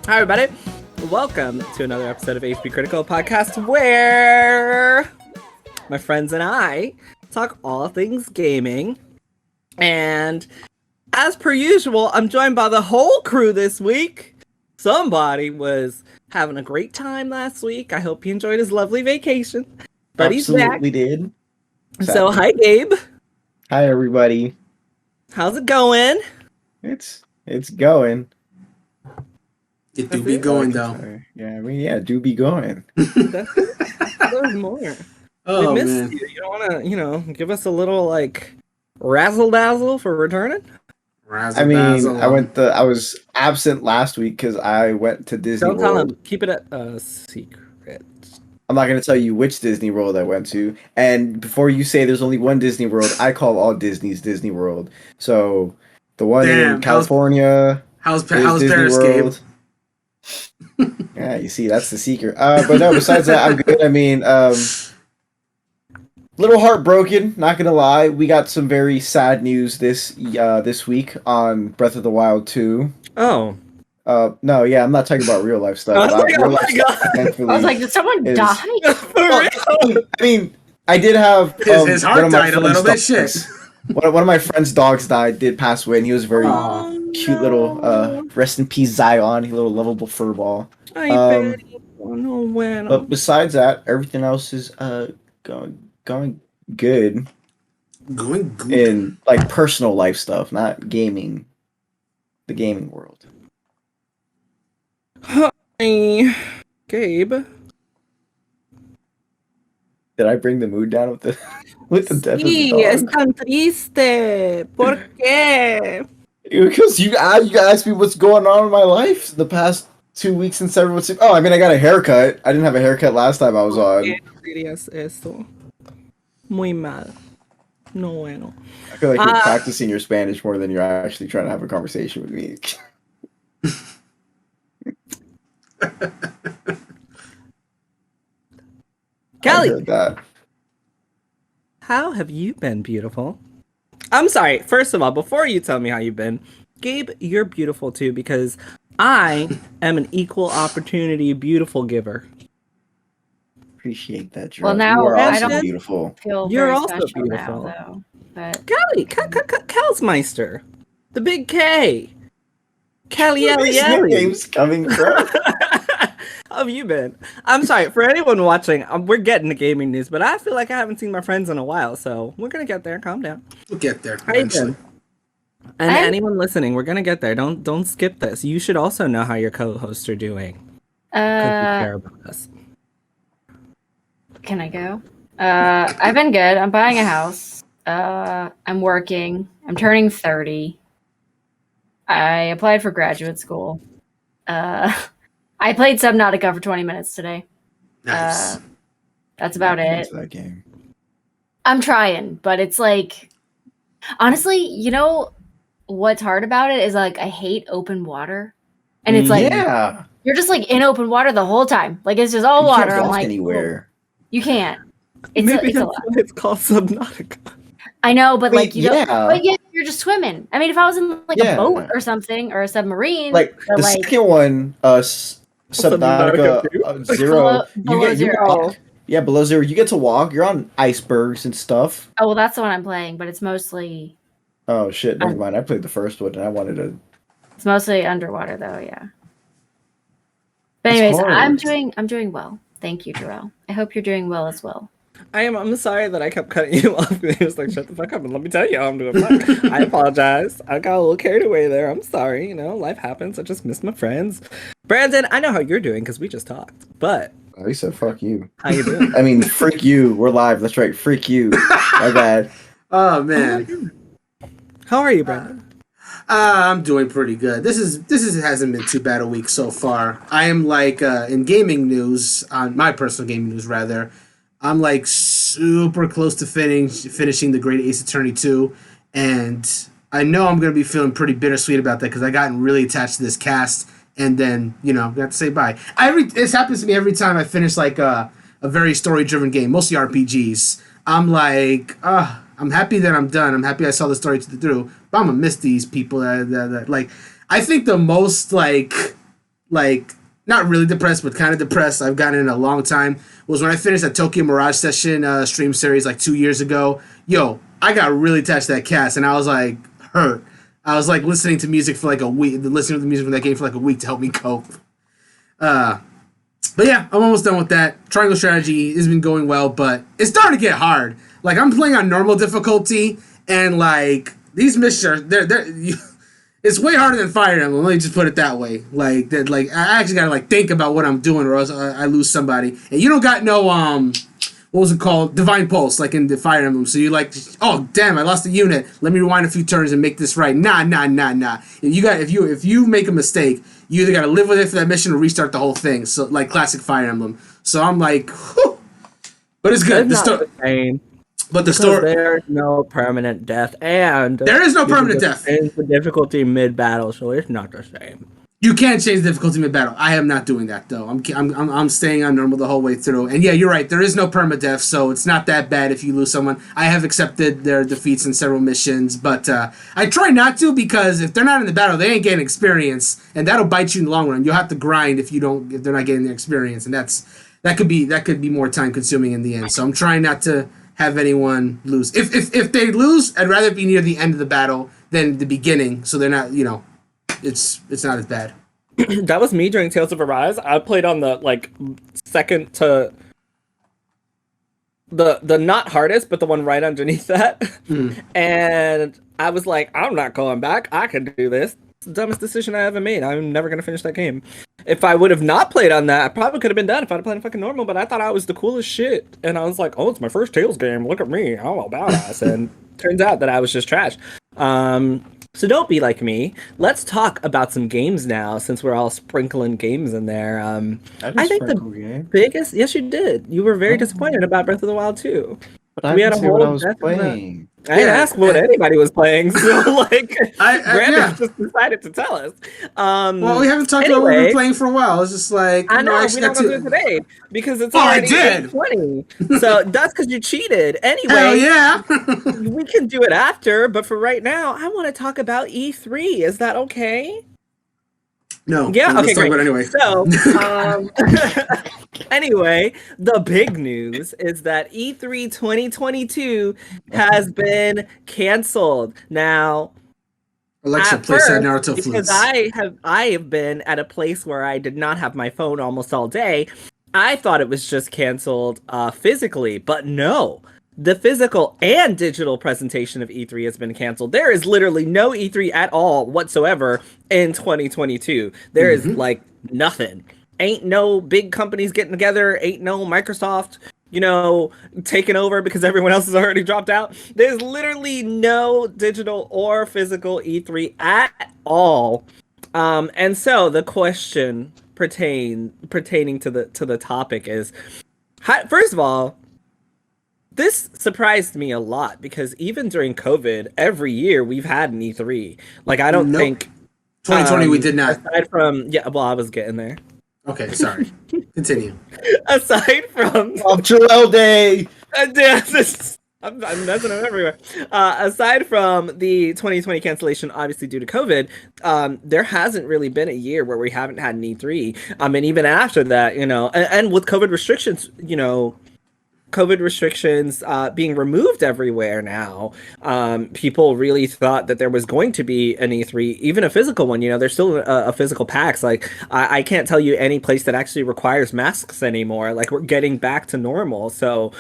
Hi, everybody. Welcome to another episode of HPCritical Podcast, where my friends and I talk all things gaming. And as per usual, I'm joined by the whole crew this week. Somebody was having a great time last week. I hope he enjoyed his lovely vacation. But Absolutely did. So, hi, Gabe. Hi, everybody. How's it going? It's going. It do be going, though. Yeah, do be going. There's more. Oh, we missed man. you. You don't want to, give us a little, razzle dazzle for returning? I mean, I was absent last week because I went to Disney World. Don't tell them. Keep it a secret. I'm not going to tell you which Disney World I went to. And before you say there's only one Disney World, I call all Disney's Disney World. So the one in California. How's Paris, Gabe? Yeah, you see, that's the secret. But no, besides that, I'm good. I mean, little heartbroken, not gonna lie. We got some very sad news this week on Breath of the Wild 2. Oh. No, yeah, I'm not talking about real life stuff. Oh my God. I was like, did someone die? I mean, I did have his heart died a little bit. Shit. One of my friend's dogs did pass away, and he was very cute little rest in peace Zion, he little lovable furball. But besides that, everything else is going good. Going good in personal life stuff, not gaming. The gaming world. Hi, Gabe. Did I bring the mood down with the death of the Sí, es dog? tan triste. ¿Por qué? Because you asked me what's going on in my life the past 2 weeks and 7 months. Oh, I mean, I got a haircut. I didn't have a haircut last time I was on. Dirías eso. Muy mal. No bueno. I feel like you're practicing your Spanish more than you're actually trying to have a conversation with me. Kelly, I heard that. how have you been, beautiful? I'm sorry. First of all, before you tell me how you've been, Gabe, you're beautiful too because I am an equal opportunity beautiful giver. Appreciate that, Drew. Well, now you are I also don't beautiful. You're very also special beautiful now, though. But Kelly, Kelsmeister, the big K. Kelly, Where these nicknames coming from? How have you been? I'm sorry, for anyone watching, we're getting to gaming news, but I feel like I haven't seen my friends in a while, so we're going to get there. Calm down. We'll get there How you eventually. been? And anyone listening, we're going to get there. Don't skip this. You should also know how your co-hosts are doing. Because you care about us. can I go? I've been good. I'm buying a house. I'm working. I'm turning 30. I applied for graduate school. I played Subnautica for 20 minutes today. Nice. That's about it. Into that game. I'm trying, but it's honestly, you know what's hard about it is I hate open water, and it's yeah, you're just in open water the whole time. It's just all water. Can't I'm walk anywhere. You can't. It's Maybe a that's lot. why it's called Subnautica. I know, but Wait, you don't. yeah. But yeah, you're just swimming. I mean, if I was in Yeah. a boat or something or a submarine, The second one, Subnautica Zero, below you walk. Yeah, below zero, you get to walk. You're on icebergs and stuff. oh well, that's the one I'm playing, but it's mostly Oh shit! Never mind. I played the first one, and I wanted to. it's mostly underwater though. Yeah. But It's anyways, hard. I'm doing well. Thank you, Jarrell. I hope you're doing well as well. I'm sorry that I kept cutting you off. He was like, shut the fuck up and let me tell you how I'm doing fine. I apologize. I got a little carried away there. I'm sorry. Life happens. I just missed my friends. Brandon, I know how you're doing because we just talked. But Oh, he said, "Fuck you." how you doing? I mean, freak you. We're live. That's right. Freak you. My bad. Oh man. How are you, Brandon? I'm doing pretty good. This hasn't been too bad a week so far. I am in gaming news, on my personal gaming news rather. I'm super close to finishing the Great Ace Attorney 2, and I know I'm gonna be feeling pretty bittersweet about that because I gotten really attached to this cast, and then got to say bye. This happens to me every time I finish a very story driven game, mostly RPGs. I'm I'm happy that I'm done. I'm happy I saw the story through, but I'm gonna miss these people. I think the most like, not really depressed, but kind of depressed I've gotten in a long time was when I finished that Tokyo Mirage Session stream series like 2 years ago. Yo, I got really attached to that cast, and I was like hurt. I was like listening to music for like a week, listening to the music from that game for like a week to help me cope. But yeah, I'm almost done with that. Triangle Strategy has been going well, but it's starting to get hard. Like, I'm playing on normal difficulty, and like these missions are it's way harder than Fire Emblem. Let me just put it that way. Like that, like I actually gotta like think about what I'm doing, or else I lose somebody. And you don't got no what was it called? Divine Pulse, like in the Fire Emblem. So you like, oh damn, I lost a unit. Let me rewind a few turns and make this right. Nah. If you make a mistake, you either gotta live with it for that mission or restart the whole thing. So like classic Fire Emblem. So I'm like, whew. But it's good. It's not the same. But the story, there's no permanent death, and there is no permanent death. It's the difficulty mid battle, so it's not the same. You can't change the difficulty mid battle. I am not doing that though. I'm staying on normal the whole way through. And yeah, you're right. There is no permadeath, so it's not that bad if you lose someone. I have accepted their defeats in several missions, but I try not to, because if they're not in the battle, they ain't getting experience, and that'll bite you in the long run. You'll have to grind if they're not getting their experience, and that could be more time consuming in the end. So I'm trying not to have anyone lose. If they lose, I'd rather be near the end of the battle than the beginning, so they're not, it's not as bad. That was me during Tales of Arise. I played on the like second to the not hardest, but the one right underneath that. And I was like, I'm not going back. I can do this. It's the dumbest decision I ever made. I'm never gonna finish that game. If I would have not played on that, I probably could have been done if I'd played fucking normal, but I thought I was the coolest shit. And I was like, oh, it's my first Tales game. Look at me. I'm a badass. And turns out that I was just trash. So don't be like me. Let's talk about some games now, since we're all sprinkling games in there. I think the biggest... Yes, you did. You were very disappointed about Breath of the Wild 2. But I didn't say what I was playing. I didn't ask what anybody was playing, so like, Brandon just decided to tell us. Well, we haven't talked about what we've been playing for a while. It's just like, I know, we don't do it today because it's already 8:20. So that's because you cheated. Anyway, hell yeah. We can do it after, but for right now, I want to talk about E3. Is that okay? No. Yeah. Okay. Great. Anyway. So, anyway, the big news is that E3 2022 has been canceled. Now, Alexa, play Sad Naruto Flutes. Because I have been at a place where I did not have my phone almost all day. I thought it was just canceled physically, but no. The physical and digital presentation of E3 has been canceled. There is literally no E3 at all whatsoever in 2022. There is like nothing. Ain't no big companies getting together. Ain't no Microsoft, taking over because everyone else has already dropped out. There's literally no digital or physical E3 at all. And so the question pertaining to the topic is, first of all, this surprised me a lot because even during COVID, every year we've had an E3. Like, I don't think 2020 we did not. Aside from I was getting there. Okay, sorry. Continue. Aside from Joel Day. I'm messing up everywhere. Aside from the 2020 cancellation, obviously due to COVID, there hasn't really been a year where we haven't had an E3. And even after that, and with COVID restrictions, COVID restrictions being removed everywhere now, people really thought that there was going to be an E3, even a physical one. There's still a physical PAX. Like, I can't tell you any place that actually requires masks anymore. Like, we're getting back to normal. So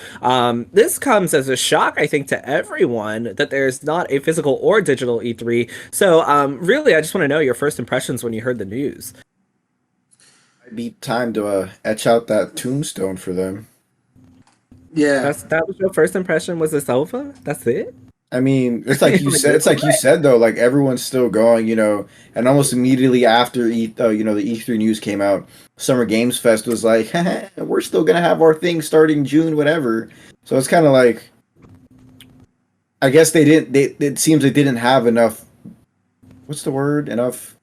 this comes as a shock, I think, to everyone that there's not a physical or digital E3. So really, I just want to know your first impressions when you heard the news. It'd be time to etch out that tombstone for them. Yeah, that was your first impression. Was this over? That's it. I mean, it's like you said. It's like you said though. Like, everyone's still going, and almost immediately after the E3 news came out, Summer Games Fest was like, we're still gonna have our thing starting June, whatever. So it's kind of like, I guess it seems they didn't have enough. What's the word? Enough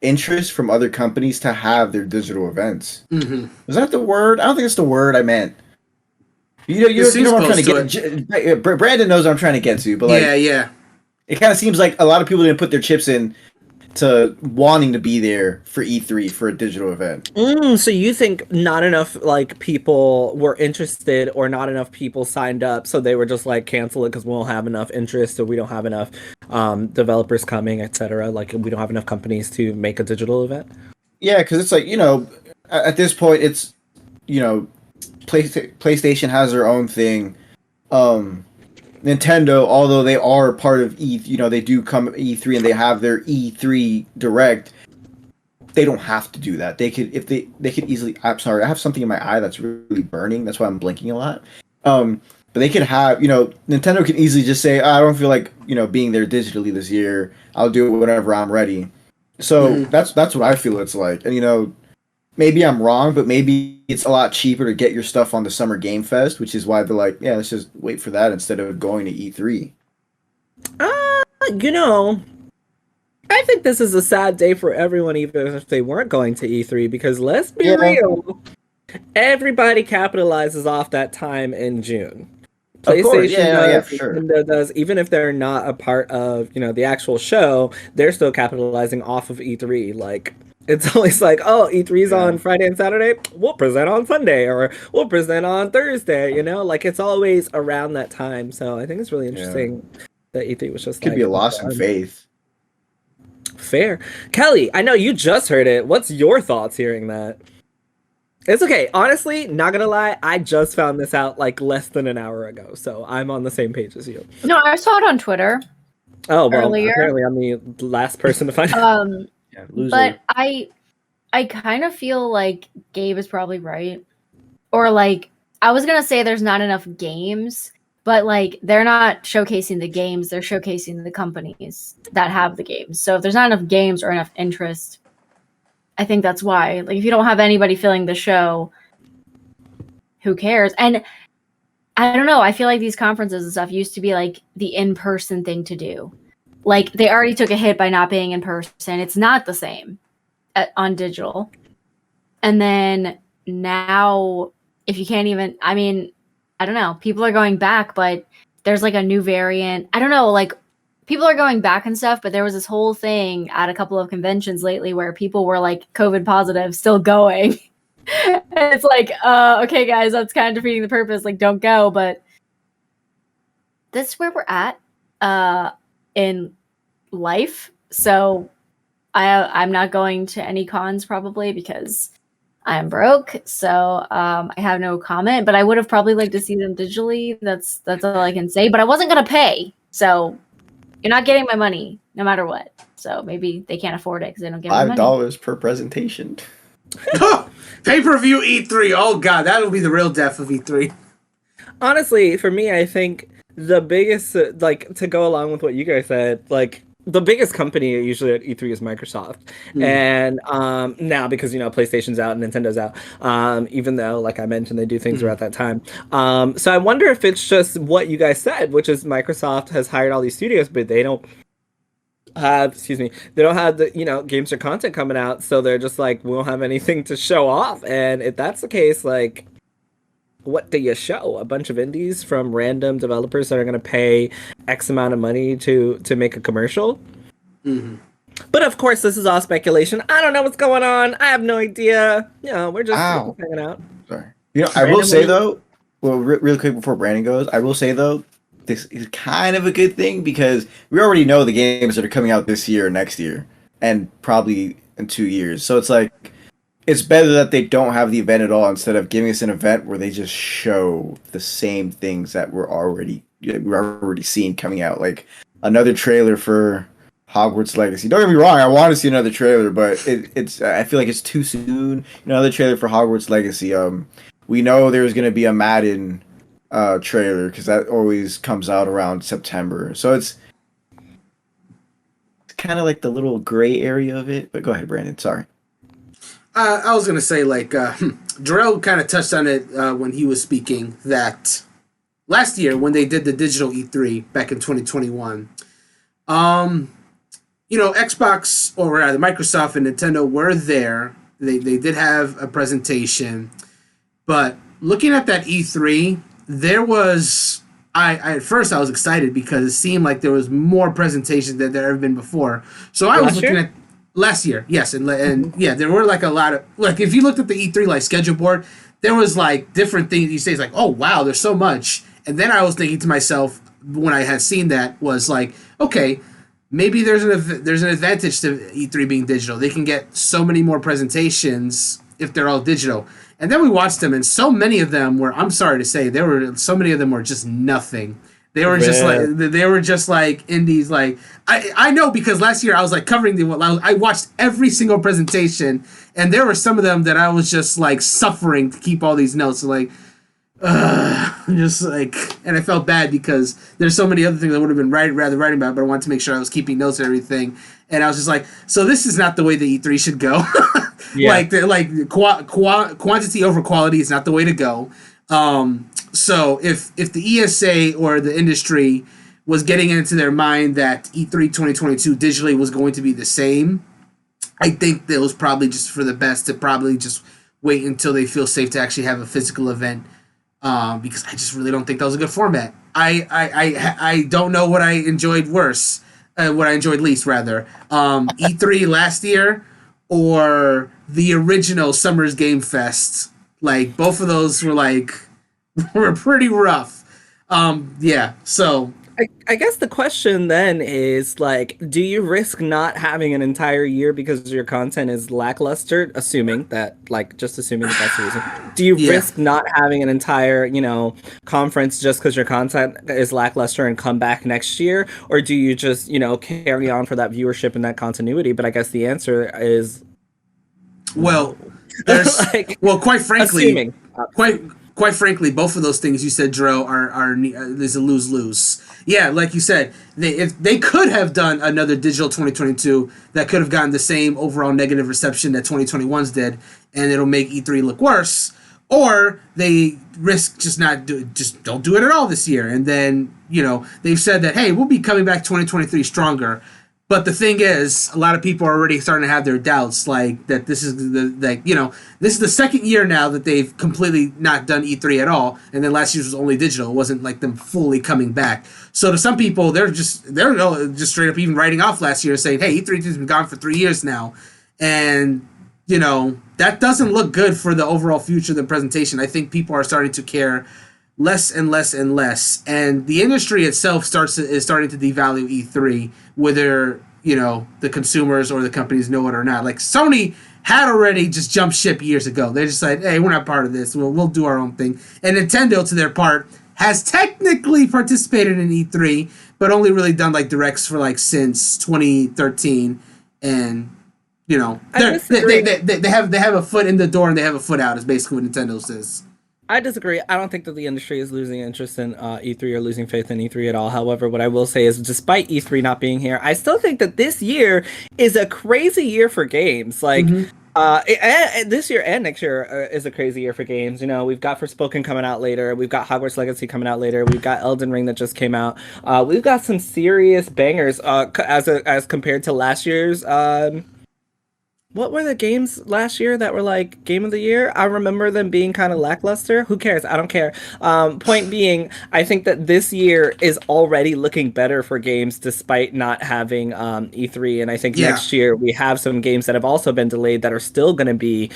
interest from other companies to have their digital events. Mm-hmm. Was that the word? I don't think it's the word I meant. You know what I'm trying to get. Brandon knows what I'm trying to get to, but like, yeah, it kind of seems like a lot of people didn't put their chips in to wanting to be there for E3 for a digital event. So you think not enough like people were interested, or not enough people signed up, so they were just like cancel it because we won't have enough interest, or we don't have enough developers coming, etc. Like we don't have enough companies to make a digital event. Yeah, because it's like, at this point, it's, PlayStation has their own thing. Nintendo, although they are part of they do come E3 and they have their E3 Direct, they don't have to do that. They could, if they could easily. I'm sorry, I have something in my eye that's really burning. That's why I'm blinking a lot. But they could have, Nintendo can easily just say, I don't feel like, being there digitally this year. I'll do it whenever I'm ready. So that's what I feel it's like. And maybe I'm wrong, but maybe it's a lot cheaper to get your stuff on the Summer Game Fest, which is why they're like, yeah, let's just wait for that instead of going to E3. I think this is a sad day for everyone, even if they weren't going to E3, because let's be real, everybody capitalizes off that time in June. PlayStation does, for sure. Nintendo does, even if they're not a part of, the actual show, they're still capitalizing off of E3. Like, it's always like, oh, E3's on Friday and Saturday, we'll present on Sunday, or we'll present on Thursday, like it's always around that time. So I think it's really interesting that E3 was just could be a loss in faith. Fair. Kelly, I know you just heard it. What's your thoughts hearing that? It's okay. Honestly, not gonna lie, I just found this out like less than an hour ago, so I'm on the same page as you. No, I saw it on Twitter. Oh, well, earlier. Apparently I'm the last person to find out. But I kind of feel like Gabe is probably right. Or like, I was gonna say there's not enough games, but like they're not showcasing the games, they're showcasing the companies that have the games. So if there's not enough games or enough interest, I think that's why. Like if you don't have anybody filling the show, who cares? And I don't know, I feel like these conferences and stuff used to be like the in-person thing to do. Like they already took a hit by not being in person. It's not the same on digital. And then now, if you can't even, I mean, I don't know, people are going back, but there's like a new variant. I don't know, like people are going back and stuff, but there was this whole thing at a couple of conventions lately where people were like COVID positive still going. And it's like, okay, guys, that's kind of defeating the purpose. Like, don't go. But this is where we're at in life. So I'm not going to any cons probably because I'm broke. So I have no comment. But I would have probably liked to see them digitally. That's all I can say. But I wasn't going to pay. So you're not getting my money no matter what. So maybe they can't afford it because they don't get my money. $5 per presentation. Pay-per-view E3. Oh, God. That'll be the real death of E3. Honestly, for me, I think the biggest, like, to go along with what you guys said, like, the biggest company usually at E3 is Microsoft. And now, because, PlayStation's out and Nintendo's out, even though, like I mentioned, they do things around that time. So I wonder if it's just what you guys said, which is Microsoft has hired all these studios, but they don't have, they don't have the, games or content coming out. So they're just like, we don't have anything to show off. And if that's the case, like, what do you show? A bunch of indies from random developers that are going to pay X amount of money to make a commercial? But of course, this is all speculation. I don't know what's going on. I have no idea. We're just hanging out. Sorry. I will say though, well, really quick before Brandon goes, I will say though, this is kind of a good thing because we already know the games that are coming out this year, next year, and probably in 2 years. So it's like, it's better that they don't have the event at all instead of giving us an event where they just show the same things that we're already seeing coming out. Like another trailer for Hogwarts Legacy. Don't get me wrong, I want to see another trailer, but it's I feel like it's too soon. Another trailer for Hogwarts Legacy. We know there's going to be a Madden trailer because that always comes out around September. So it's kind of like the little gray area of it. But go ahead, Brandon. Sorry. I was going to say, like, Jarrell kind of touched on it when he was speaking, that last year when they did the digital E3 back in 2021, Xbox, or rather Microsoft and Nintendo were there. They did have a presentation. But looking at that E3, there was... at first I was excited because it seemed like there was more presentations than there ever been before. So I was looking at... Last year, yes, and yeah, there were like a lot of like if you looked at the E3 like schedule board, there was like different things you say. It's like, oh wow, there's so much. And then I was thinking to myself when I had seen that was like, okay, maybe there's an advantage to E3 being digital. They can get so many more presentations if they're all digital. And then we watched them, and so many of them were. I'm sorry to say, so many of them were just nothing. They were just like indies. Like I know because last year I was like covering I watched every single presentation, and there were some of them that I was just like suffering to keep all these notes. So, like, just like, and I felt bad because there's so many other things I would have been rather writing about, but I wanted to make sure I was keeping notes and everything. And I was just like, so this is not the way the E3 should go. Yeah. Quantity over quality is not the way to go. So if the ESA or the industry was getting into their mind that E3 2022 digitally was going to be the same, I think that was probably just for the best to probably just wait until they feel safe to actually have a physical event. Because I just really don't think that was a good format. I don't know what I enjoyed worse, what I enjoyed least rather. E3 last year or the original Summer's Game Fest. Like both of those were pretty rough. Yeah, so I guess the question then is like, do you risk not having an entire year because your content is lackluster? Assuming that that's the reason. Do you risk not having an entire, conference just because your content is lackluster and come back next year? Or do you just, carry on for that viewership and that continuity? But I guess the answer is well, there's quite frankly, quite frankly, both of those things you said, Dro, are there's a lose-lose. Yeah, like you said, if they could have done another digital 2022 that could have gotten the same overall negative reception that 2021's did, and it'll make E3 look worse, or they risk just don't do it at all this year, and then they've said that hey, we'll be coming back 2023 stronger. But the thing is, a lot of people are already starting to have their doubts, like that this is this is the second year now that they've completely not done E3 at all, and then last year was only digital. It wasn't like them fully coming back. So to some people, they're just straight up even writing off last year, saying, "Hey, E3 has been gone for 3 years now," and that doesn't look good for the overall future of the presentation. I think people are starting to care less and less and less, and the industry itself is starting to devalue E3, whether the consumers or the companies know it or not. Like Sony had already just jumped ship years ago. They just said, "Hey, we're not part of this. We'll do our own thing." And Nintendo, to their part, has technically participated in E3, but only really done directs for since 2013, and they have a foot in the door and they have a foot out. Is basically what Nintendo says. I disagree. I don't think that the industry is losing interest in E3 or losing faith in E3 at all. However, what I will say is despite E3 not being here, I still think that this year is a crazy year for games. This year and next year is a crazy year for games. We've got Forspoken coming out later. We've got Hogwarts Legacy coming out later. We've got Elden Ring that just came out. We've got some serious bangers as compared to last year's... what were the games last year that were game of the year? I remember them being kind of lackluster. Who cares? I don't care. Point being, I think that this year is already looking better for games despite not having E3. And I think next year we have some games that have also been delayed that are still going to be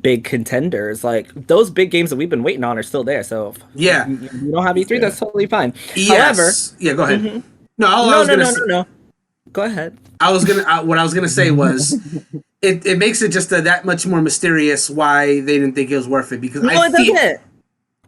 big contenders. Those big games that we've been waiting on are still there. So if you don't have E3, that's totally fine. Yes. However, go ahead. Mm-hmm. No. Go ahead. What I was gonna say was. It makes it just that much more mysterious why they didn't think it was worth it because it doesn't.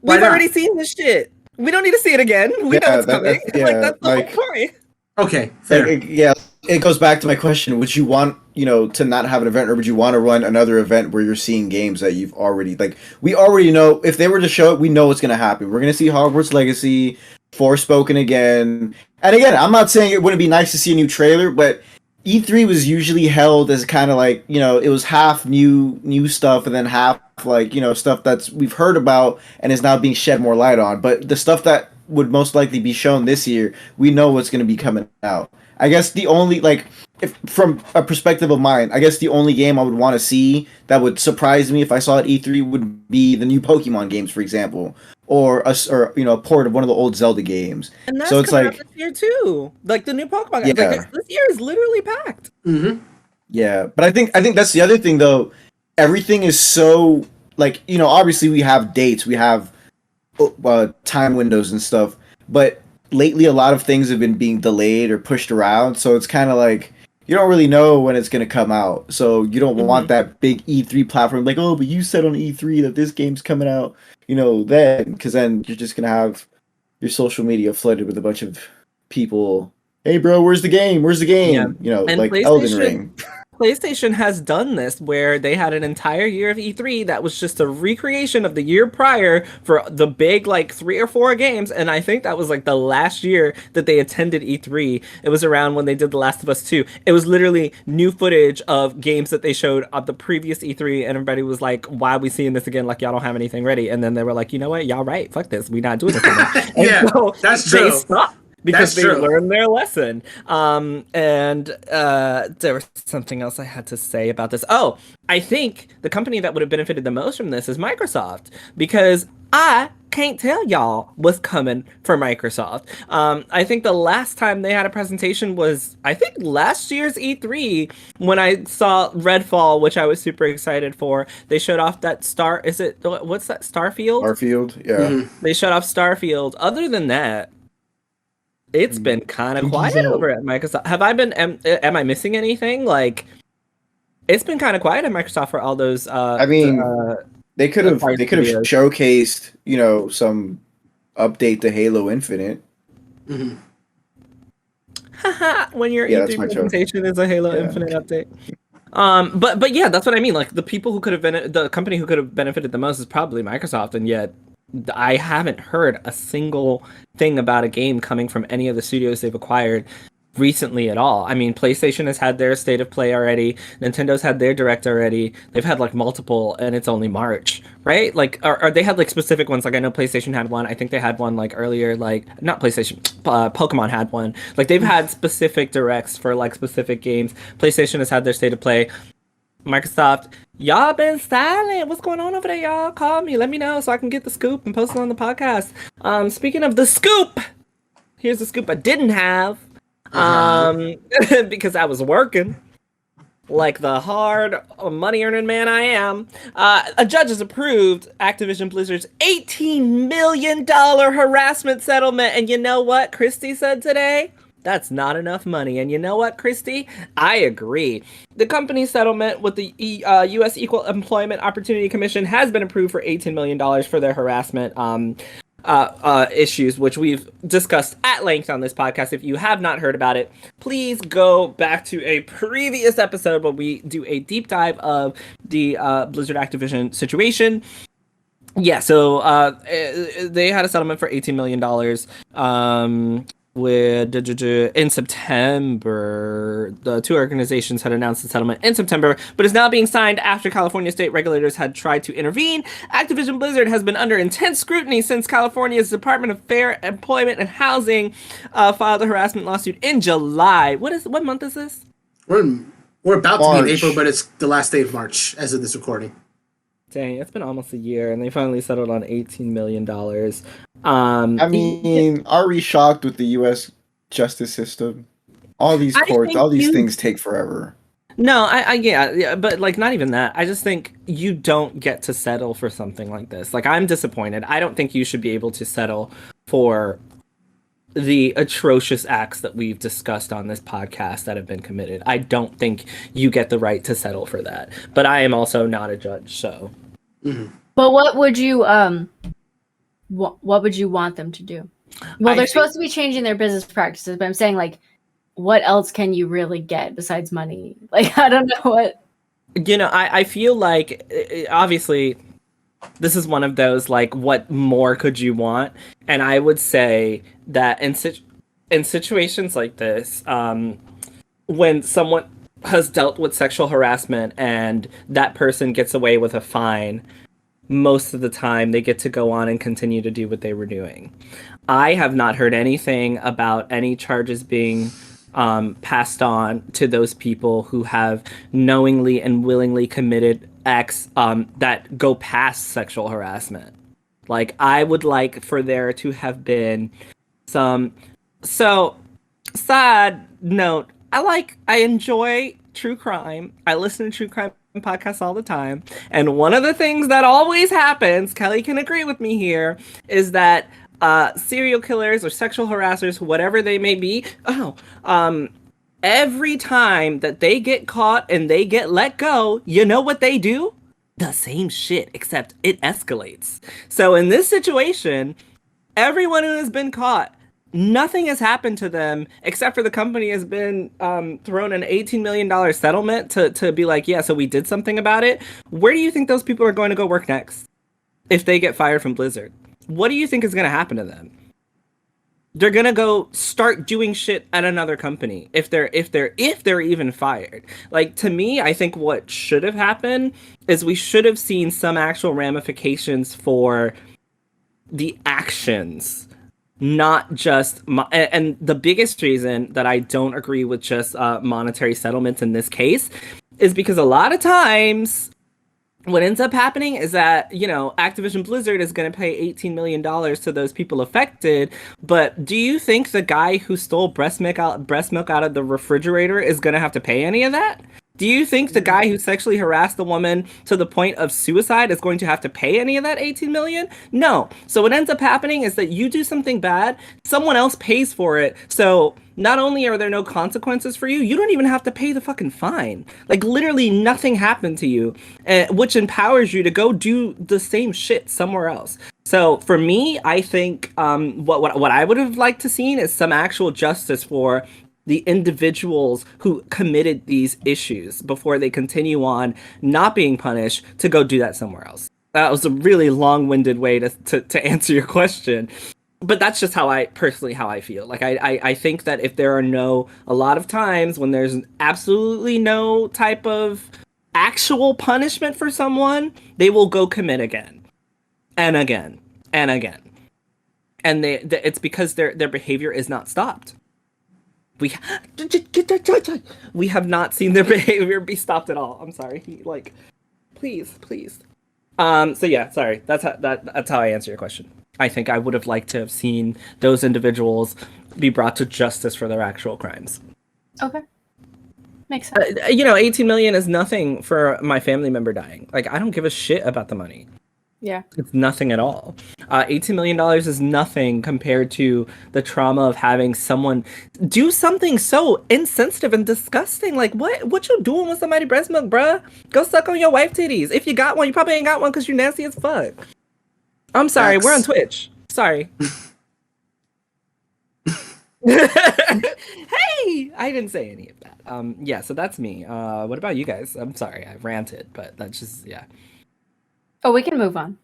We've already seen this shit. We don't need to see it again. We know it's coming. That's the whole point. Okay, fair. It goes back to my question. Would you want, to not have an event, or would you want to run another event where you're seeing games that you've already, we already know, if they were to show it, we know what's going to happen. We're going to see Hogwarts Legacy, Forspoken again. And again, I'm not saying it wouldn't be nice to see a new trailer, but E3 was usually held as kind of it was half new stuff and then half stuff that's we've heard about and is now being shed more light on. But the stuff that would most likely be shown this year, we know what's going to be coming out. I guess the only if from a perspective of mine, I guess the only game I would want to see that would surprise me if I saw it at E3 would be the new Pokemon games, for example, or a port of one of the old Zelda games. And that's coming out this year too. The new Pokemon games. This year is literally packed. Mm-hmm. Yeah, but I think that's the other thing though. Everything is so like, obviously we have dates, we have time windows and stuff, but lately a lot of things have been being delayed or pushed around, so it's kind of like you don't really know when it's going to come out. So you don't want that big E3 platform like, oh, but you said on E3 that this game's coming out, then, because then you're just going to have your social media flooded with a bunch of people. Hey, bro, where's the game? Where's the game? And like Elden Ring. PlayStation has done this where they had an entire year of E3 that was just a recreation of the year prior for the big, like, 3 or 4 games, and I think that was, like, the last year that they attended E3. It was around when they did The Last of Us 2. It was literally new footage of games that they showed at the previous E3, and everybody was like, why are we seeing this again? Like, y'all don't have anything ready. And then they were like, you know what? Y'all right. Fuck this. We not doing this anymore. Yeah, so that's true. They stopped. Because That's they true. learned their lesson. And there was something else I had to say about this. Oh, I think the company that would have benefited the most from this is Microsoft. Because I can't tell y'all what's coming for Microsoft. I think the last time they had a presentation was, I think, last year's E3 when I saw Redfall, which I was super excited for. They showed off that what's that, Starfield? Starfield, yeah. They showed off Starfield. Other than that, it's been kind of quiet over at Microsoft. Am I missing anything? Like, it's been kind of quiet at Microsoft for all those. They could have showcased, some update to Halo Infinite. When your E3 presentation is a Halo Infinite update. But yeah, that's what I mean. Like, the people who could have been the company who could have benefited the most is probably Microsoft, and yet I haven't heard a single thing about a game coming from any of the studios they've acquired recently at all. I mean, PlayStation has had their State of Play already. Nintendo's had their Direct already. They've had like multiple, and it's only March, right? Like, or they had like specific ones. Like, I know PlayStation had one. I think they had one like earlier, like not PlayStation, Pokemon had one. Like, they've had specific Directs for like specific games. PlayStation has had their State of Play. Microsoft, y'all been silent. What's going on over there, y'all? Call me. Let me know so I can get the scoop and post it on the podcast. Speaking of the scoop, here's the scoop I didn't have. Because I was working like the hard money-earning man I am. A judge has approved Activision Blizzard's $18 million harassment settlement. And you know what Christy said today? That's not enough money. And you know what, Christy? I agree. The company's settlement with the U.S. Equal Employment Opportunity Commission has been approved for $18 million for their harassment issues, which we've discussed at length on this podcast. If you have not heard about it, please go back to a previous episode where we do a deep dive of the Blizzard Activision situation. Yeah, so they had a settlement for $18 million. In September, the two organizations had announced the settlement in September, but is now being signed after California state regulators had tried to intervene. Activision Blizzard has been under intense scrutiny since California's Department of Fair Employment and Housing filed a harassment lawsuit in July. What month is this? We're about to be in April, but it's the last day of March as of this recording. Dang, it's been almost a year, and they finally settled on $18 million. I mean, are we shocked with the U.S. justice system? All these courts, all these things take forever. No, yeah, but like not even that. I just think you don't get to settle for something like this. Like, I'm disappointed. I don't think you should be able to settle for the atrocious acts that we've discussed on this podcast that have been committed. I don't think you get the right to settle for that. But I am also not a judge, so. Mm-hmm. But what would you what would you want them to do? Well, they're supposed to be changing their business practices, but I'm saying, like, what else can you really get besides money? Like, I don't know what. I feel like, obviously, this is one of those, like, what more could you want? And I would say that in situations like this, when someone has dealt with sexual harassment and that person gets away with a fine, most of the time they get to go on and continue to do what they were doing. I have not heard anything about any charges being passed on to those people who have knowingly and willingly committed acts that go past sexual harassment. Like, I would like for there to have been some. So, side note, I enjoy true crime. I listen to true crime podcasts all the time. And one of the things that always happens, Kelly can agree with me here, is that serial killers or sexual harassers, whatever they may be, every time that they get caught and they get let go, you know what they do? The same shit, except it escalates. So in this situation, everyone who has been caught, nothing has happened to them except for the company has been thrown an $18 million settlement to be like, yeah, so we did something about it. Where do you think those people are going to go work next if they get fired from Blizzard? What do you think is going to happen to them? They're going to go start doing shit at another company if they're even fired. Like, to me, I think what should have happened is we should have seen some actual ramifications for the actions, not just and the biggest reason that I don't agree with just monetary settlements in this case is because a lot of times what ends up happening is that, you know, Activision Blizzard is going to pay $18 million to those people affected. But do you think the guy who stole breast milk out of the refrigerator is going to have to pay any of that? Do you think the guy who sexually harassed the woman to the point of suicide is going to have to pay any of that 18 million? No. So what ends up happening is that you do something bad, someone else pays for it. So not only are there no consequences for you, you don't even have to pay the fucking fine. Like, literally nothing happened to you, which empowers you to go do the same shit somewhere else. So for me, I think what I would have liked to seen is some actual justice for the individuals who committed these issues before they continue on not being punished to go do that somewhere else. That was a really long-winded way to answer your question. But that's just how I feel. Like, I think that if there are a lot of times when there's absolutely no type of actual punishment for someone, they will go commit again and again and again. And it's because their behavior is not stopped. We have not seen their behavior be stopped at all. I'm sorry. Please. So yeah, sorry. That's how I answer your question. I think I would have liked to have seen those individuals be brought to justice for their actual crimes. Okay. Makes sense. 18 million is nothing for my family member dying. Like, I don't give a shit about the money. Yeah. It's nothing at all. $18 million is nothing compared to the trauma of having someone do something so insensitive and disgusting. Like, what you doing with somebody's breast milk, bruh? Go suck on your wife titties. If you got one, you probably ain't got one because you're nasty as fuck. I'm sorry, we're on Twitch. Sorry. Hey! I didn't say any of that. Yeah, so that's me. What about you guys? I'm sorry, I ranted, but that's just, yeah. Oh, we can move on.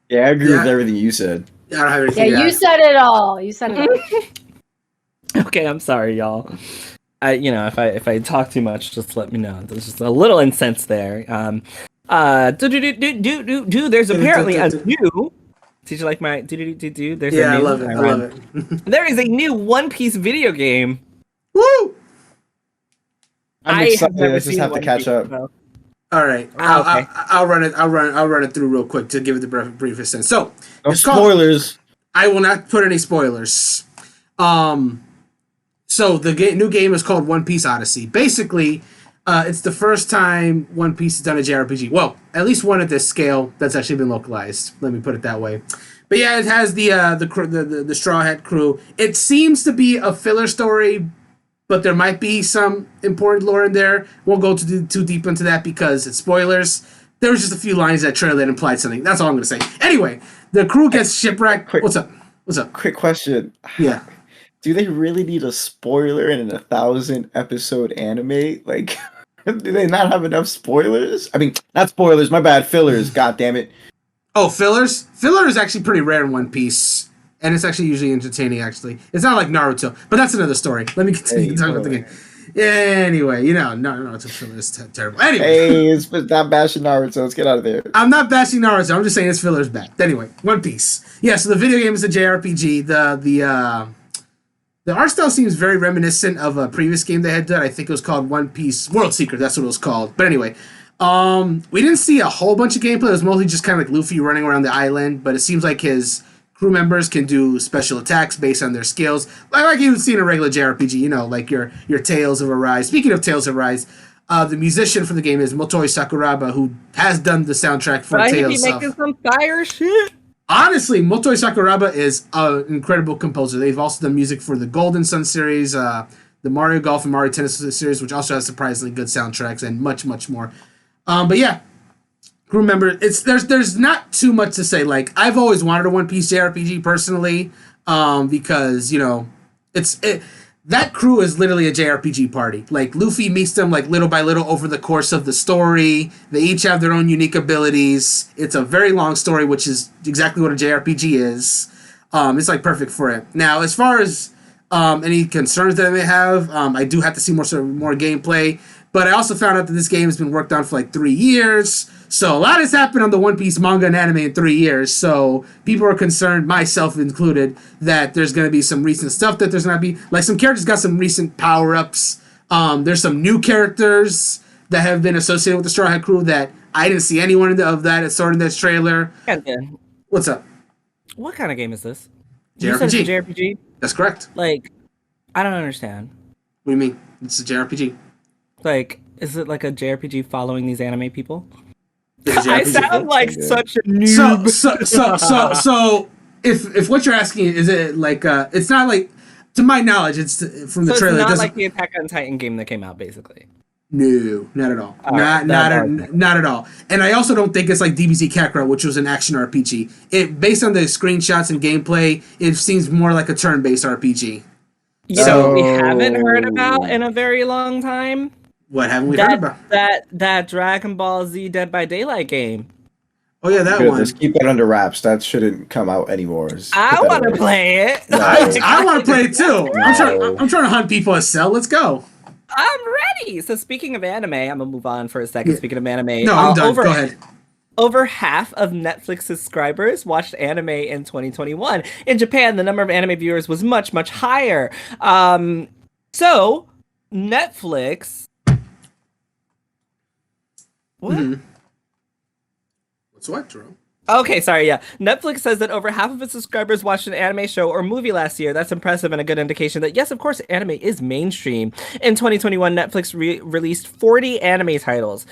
Yeah, I agree with everything you said. I don't have anything. Yeah, you said it all. Okay, I'm sorry, y'all. If I talk too much, just let me know. There's just a little incense there. There's apparently a new. Did you like my do? There's a new. I love it. There is a new One Piece video game. Woo! I'm excited. I just have to catch up. So. All right, I'll run it through real quick to give it the briefest sense. So, no spoilers. I will not put any spoilers. So the new game is called One Piece Odyssey. Basically, it's the first time One Piece has done a JRPG. Well, at least one at this scale that's actually been localized. Let me put it that way. But yeah, it has the Straw Hat crew. It seems to be a filler story, but there might be some important lore in there. Won't go too deep into that because it's spoilers. There was just a few lines in that trailer that implied something. That's all I'm going to say. Anyway, the crew gets shipwrecked. What's up? Quick question. Yeah. Do they really need a spoiler in a 1,000-episode anime? Like, do they not have enough spoilers? I mean, not spoilers. My bad. Fillers. God damn it. Oh, fillers? Filler is actually pretty rare in One Piece. And it's actually usually entertaining, actually. It's not like Naruto, but that's another story. Let me continue talking about the game. Anyway, Naruto filler is terrible. Anyway. Hey, it's not bashing Naruto. Let's get out of there. I'm not bashing Naruto. I'm just saying its filler is bad. Anyway, One Piece. Yeah, so the video game is a JRPG. The art style seems very reminiscent of a previous game they had done. I think it was called One Piece World Secret. That's what it was called. But anyway, we didn't see a whole bunch of gameplay. It was mostly just kind of like Luffy running around the island, but it seems like his crew members can do special attacks based on their skills, like you would see in a regular JRPG. You know, like your Tales of Arise. Speaking of Tales of Arise, the musician for the game is Motoi Sakuraba, who has done the soundtrack for Tales. He be making some fire shit. Honestly, Motoi Sakuraba is an incredible composer. They've also done music for the Golden Sun series, the Mario Golf and Mario Tennis series, which also has surprisingly good soundtracks, and much, much more. But yeah, crew member, there's not too much to say. Like, I've always wanted a One Piece JRPG personally, because, you know, that crew is literally a JRPG party. Like, Luffy meets them, like, little by little over the course of the story. They each have their own unique abilities. It's a very long story, which is exactly what a JRPG is. It's, like, perfect for it. Now, as far as any concerns that I may have, I do have to see more gameplay. But I also found out that this game has been worked on for, like, 3 years. So a lot has happened on the One Piece manga and anime in 3 years. So people are concerned, myself included, that there's going to be some recent stuff that there's going to be. Like, some characters got some recent power-ups. There's some new characters that have been associated with the Straw Hat Crew that I didn't see anyone of that sort in this trailer. What's up? What kind of game is this? JRPG. You said it's a JRPG? That's correct. Like, I don't understand. What do you mean? It's a JRPG. Like, is it like a JRPG following these anime people? I sound like such a noob. So if what you're asking is it like it's not like, to my knowledge, it's from the trailer. It's not like the Attack on Titan game that came out, basically. No, not at all. Right, Not at all. And I also don't think it's like DBZ Kakarot, which was an action RPG. It, based on the screenshots and gameplay, it seems more like a turn-based RPG. You know, we haven't heard about in a very long time. What haven't we heard about? That Dragon Ball Z Dead by Daylight game. Oh yeah, that one. Just keep that under wraps. That shouldn't come out anymore. I want to play it. No. I want to play it too. I'm trying to hunt people as Cell. Let's go. I'm ready. So speaking of anime, I'm gonna move on for a second. Speaking of anime, no, I'm done. Go ahead. Over half of Netflix subscribers watched anime in 2021. In Japan, the number of anime viewers was much, much higher. So Netflix. What? Mm-hmm. What's what, Jerome? Okay, sorry, yeah. Netflix says that over half of its subscribers watched an anime show or movie last year. That's impressive and a good indication that, yes, of course, anime is mainstream. In 2021, Netflix released 40 anime titles.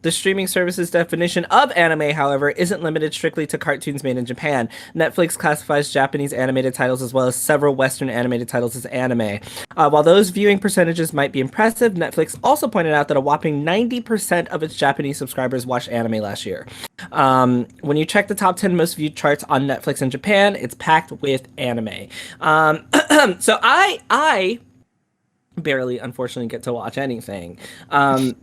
The streaming service's definition of anime, however, isn't limited strictly to cartoons made in Japan. Netflix classifies Japanese animated titles as well as several Western animated titles as anime. While those viewing percentages might be impressive, Netflix also pointed out that a whopping 90% of its Japanese subscribers watched anime last year. When you check the top 10 most viewed charts on Netflix in Japan, it's packed with anime. So I barely, unfortunately, get to watch anything. But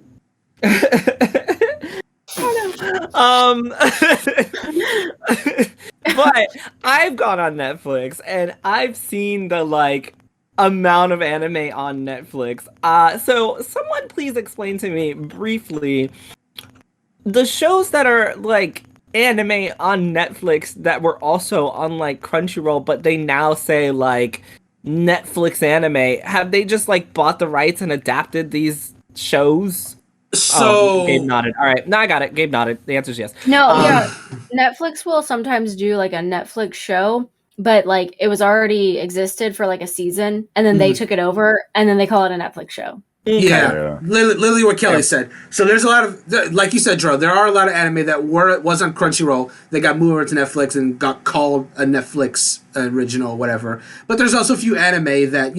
I've gone on Netflix and I've seen the amount of anime on Netflix. So someone please explain to me briefly the shows that are anime on Netflix that were also on Crunchyroll, but they now say Netflix anime. Have they just bought the rights and adapted these shows? So Gabe nodded. All right, no, I got it. Gabe nodded. The answer's yes. No, yeah, Netflix will sometimes do a Netflix show, but it was already existed for a season, and then they took it over, and then they call it a Netflix show. Yeah. Literally what Kelly said. So there's a lot of, like you said, Dro, there are a lot of anime that was on Crunchyroll that got moved over to Netflix and got called a Netflix original, whatever. But there's also a few anime that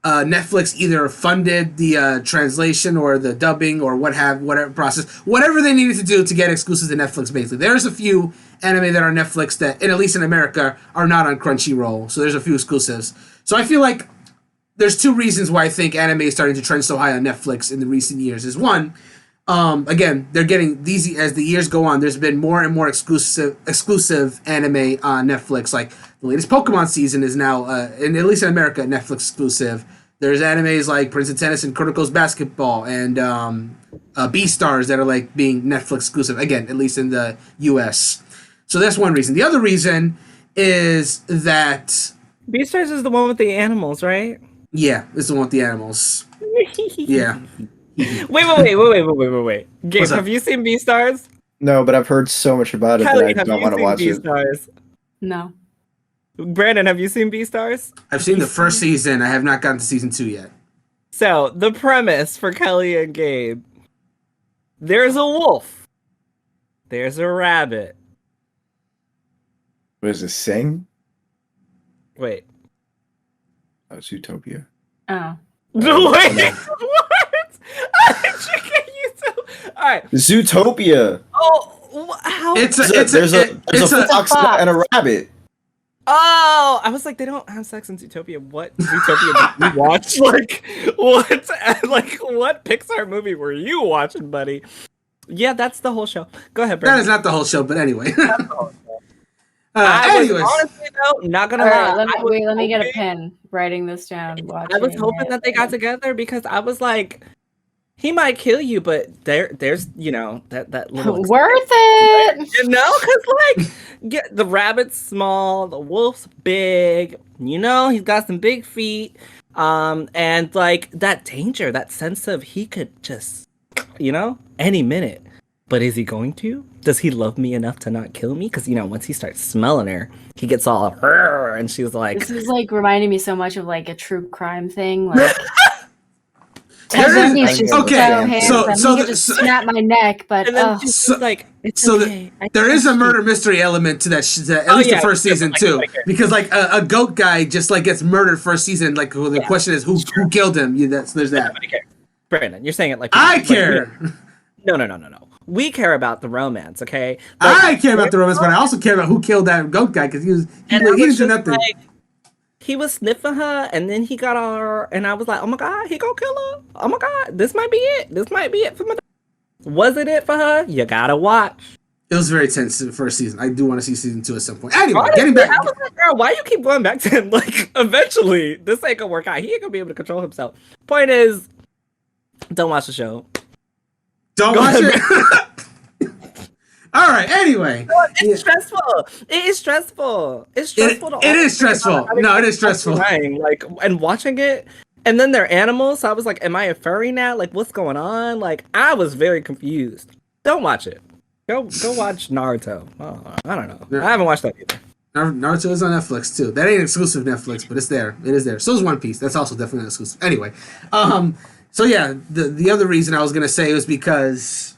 Netflix either funded the translation or the dubbing or whatever process, whatever they needed to do to get exclusives to Netflix. Basically, there's a few anime that are Netflix that, and at least in America, are not on Crunchyroll. So there's a few exclusives. So I feel like there's two reasons why I think anime is starting to trend so high on Netflix in the recent years. Is one, again, they're getting these as the years go on. There's been more and more exclusive anime on Netflix. Like the latest Pokemon season is now, and at least in America, Netflix exclusive. There's animes like Prince of Tennis and Kuriko's Basketball and Beastars that are being Netflix exclusive. Again, at least in the U.S. So that's one reason. The other reason is that Beastars is the one with the animals, right? Yeah, it's the one with the animals. Yeah. Wait. Gabe, have you seen Beastars? No, but I've heard so much about it Kelly, that I have don't you want to seen watch it. Beastars? No. Brandon, have you seen Beastars? I've seen the first season. I have not gotten to season 2 yet. So, the premise for Kelly and Gabe. There's a wolf. There's a rabbit. What is it, Sing? Wait. Oh, it's Zootopia. Oh. Wait, what? Alright. Zootopia! Oh, how? It's There's a fox fox. and a rabbit. Oh, I was like, they don't have sex in Zootopia. What Zootopia did you watch? What Pixar movie were you watching, buddy? Yeah, that's the whole show. Go ahead, That Brandon. is not the whole show, but anyway. I was Anyways, honestly though not gonna All lie. right, let me get a hoping- pen. Writing this down. I was hoping that they got together because I was like, he might kill you, but there's that little Worth it. because the rabbit's small, the wolf's big. He's got some big feet, and like that danger, that sense of he could just, any minute. But is he going to? Does he love me enough to not kill me? Because, once he starts smelling her, he gets all, and she's like... This is like reminding me so much of like a true crime thing. Like, There he's is- just okay, so handsome. so he could just snap my neck, but And then she's So- like, it's so okay. there is a murder mystery element to that, at least yeah, the first season too, like it. because like a goat guy just like gets murdered first season. Like the question is who killed him? There's that. Nobody cares. Brandon, you're saying it like... I like, care. No. We care about the romance, okay? I care about the romance, but I also care about who killed that goat guy because he And I didn't was do just nothing. like, he was sniffing her, and then he got her, and I was like, oh my god, he gonna kill her. Oh my god, this might be it. This might be it for my... Was it for her? You gotta watch. It was very tense the first season. I do want to see season 2 at some point. Anyway, Honestly, getting back. I was like, girl, why you keep going back to him? Like, eventually, this ain't gonna work out. He ain't gonna be able to control himself. Point is, don't watch the show. Don't Go watch ahead. it. All right. Anyway, It's stressful. It is stressful. It's stressful. it is stressful. No, it is stressful. Like, and watching it, and then they're animals. So I was like, am I a furry now? Like, what's going on? Like, I was very confused. Don't watch it. Go watch Naruto. Oh, I don't know. Yeah. I haven't watched that either. Naruto is on Netflix too. That ain't exclusive Netflix, but it's there. It is there. So is One Piece. That's also definitely exclusive. Anyway, so yeah, the other reason I was gonna say was because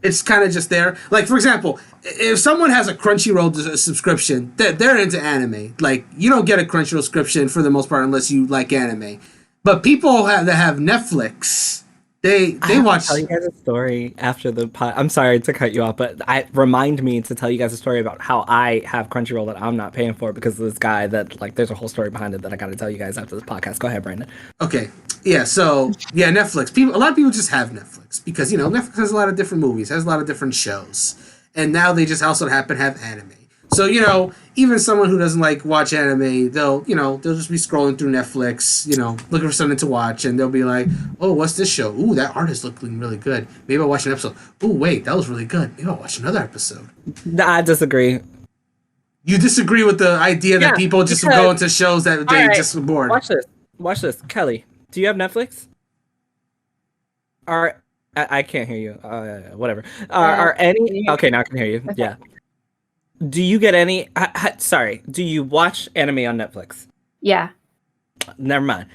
it's kind of just there. Like, for example, if someone has a Crunchyroll subscription, they're into anime. Like, you don't get a Crunchyroll subscription for the most part unless you like anime. But people that have Netflix, they watch. Tell you guys a story after the pod. I'm sorry to cut you off, but remind me to tell you guys a story about how I have Crunchyroll that I'm not paying for because of this guy that, like, there's a whole story behind it that I got to tell you guys after this podcast. Go ahead, Brandon. Okay. Yeah, so yeah, Netflix. A lot of people just have Netflix because Netflix has a lot of different movies, has a lot of different shows, and now they just also happen to have anime. So even someone who doesn't like watch anime, they'll just be scrolling through Netflix, looking for something to watch, and they'll be like, oh, what's this show? Ooh, that art is looking really good. Maybe I'll watch an episode. Ooh, wait, that was really good. Maybe I'll watch another episode. I disagree. You disagree with the idea that Yeah, people just because- go into shows that they Alright, just are bored. Watch this. Kelly, do you have Netflix? I can't hear you. Whatever. Are any... Okay, now I can hear you. Yeah. Do you get any... sorry. Do you watch anime on Netflix? Yeah. Never mind.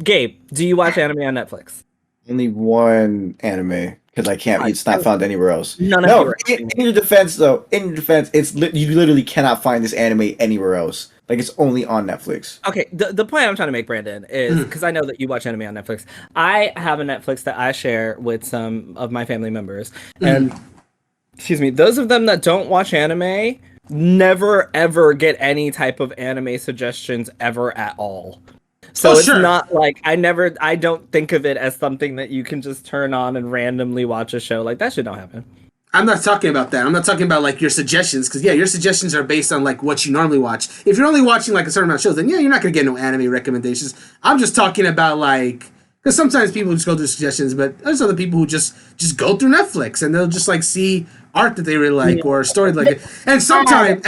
Gabe, do you watch anime on Netflix? Only one anime because I can't. It's not found anywhere else. None of No, you are- in your defense, though. In your defense, you literally cannot find this anime anywhere else. Like, it's only on Netflix. Okay, the point I'm trying to make, Brandon, is because I know that you watch anime on Netflix. I have a Netflix that I share with some of my family members, and excuse me, those of them that don't watch anime never ever get any type of anime suggestions ever at all. So it's sure. not like I don't think of it as something that you can just turn on and randomly watch a show. Like, that shit don't happen. I'm not talking about that. I'm not talking about like your suggestions, because your suggestions are based on like what you normally watch. If you're only watching like a certain amount of shows, then you're not gonna get no anime recommendations. I'm just talking about like, because sometimes people just go through suggestions, but there's other people who just go through Netflix and they'll just like see art that they really like or a story like it. And sometimes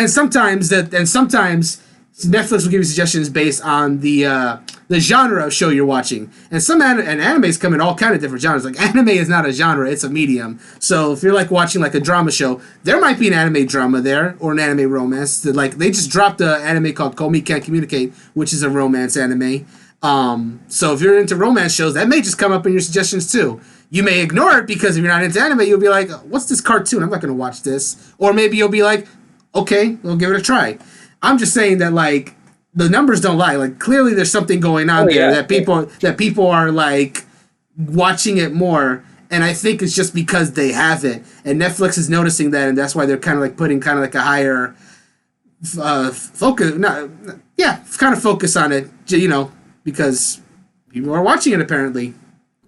Netflix will give you suggestions based on the genre of show you're watching. And some animes come in all kind of different genres. Like anime is not a genre, it's a medium. So if you're like watching like a drama show, there might be an anime drama there or an anime romance. That, like they just dropped an anime called Komi Can't Communicate, which is a romance anime. So if you're into romance shows, that may just come up in your suggestions too. You may ignore it because if you're not into anime, you'll be like, what's this cartoon? I'm not going to watch this. Or maybe you'll be like, okay, we'll give it a try. I'm just saying that like the numbers don't lie. Like clearly there's something going on there that people are like watching it more, and I think it's just because they have it, and Netflix is noticing that, and that's why they're kind of like putting kind of like a higher focus. Kind of focus on it, you know, because people are watching it apparently,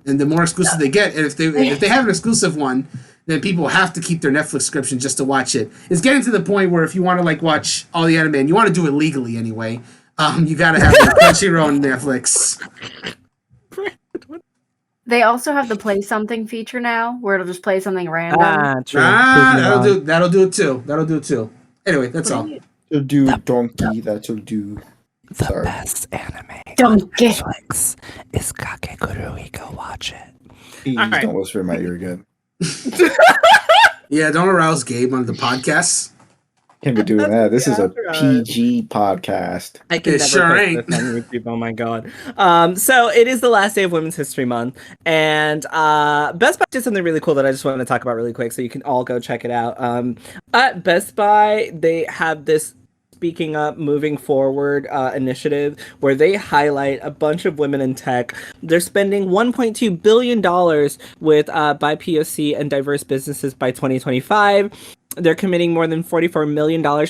and the more exclusive they get, and if they have an exclusive one, then people have to keep their Netflix subscription just to watch it. It's getting to the point where if you want to like watch all the anime, and you want to do it legally anyway, you gotta have Crunchyroll and Netflix. They also have the play something feature now, where it'll just play something random. True. That'll do it too. Anyway, that's all. It'll do donkey. That'll do. The best anime Donkey. on Netflix is Kakegurui. Go watch it. Please don't whisper in my ear again. Yeah, don't arouse Gabe on the podcast. Can't be doing that. This is a PG podcast. I can never sure post ain't. this on YouTube. Oh my god. So it is the last day of Women's History Month, and Best Buy did something really cool that I just wanted to talk about really quick, so you can all go check it out. At Best Buy, they have this Speaking Up, Moving Forward initiative where they highlight a bunch of women in tech. They're spending $1.2 billion with BIPOC and diverse businesses by 2025. They're committing more than $44 million to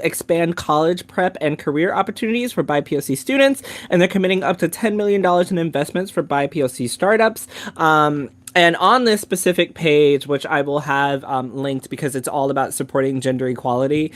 expand college prep and career opportunities for BIPOC students, and they're committing up to $10 million in investments for BIPOC startups. And on this specific page, which I will have linked because it's all about supporting gender equality,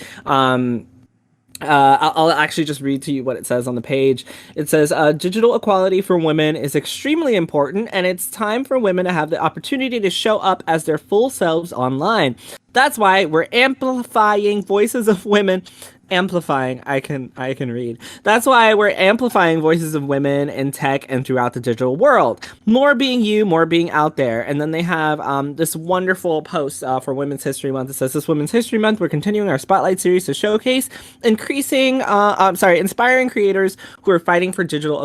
I'll actually just read to you what it says on the page. It says, digital equality for women is extremely important, and it's time for women to have the opportunity to show up as their full selves online. That's why we're amplifying voices of women. I can read. That's why we're amplifying voices of women in tech and throughout the digital world. More being you, more being out there. And then they have this wonderful post for Women's History Month. It says, this Women's History Month, we're continuing our spotlight series to showcase inspiring creators who are fighting for digital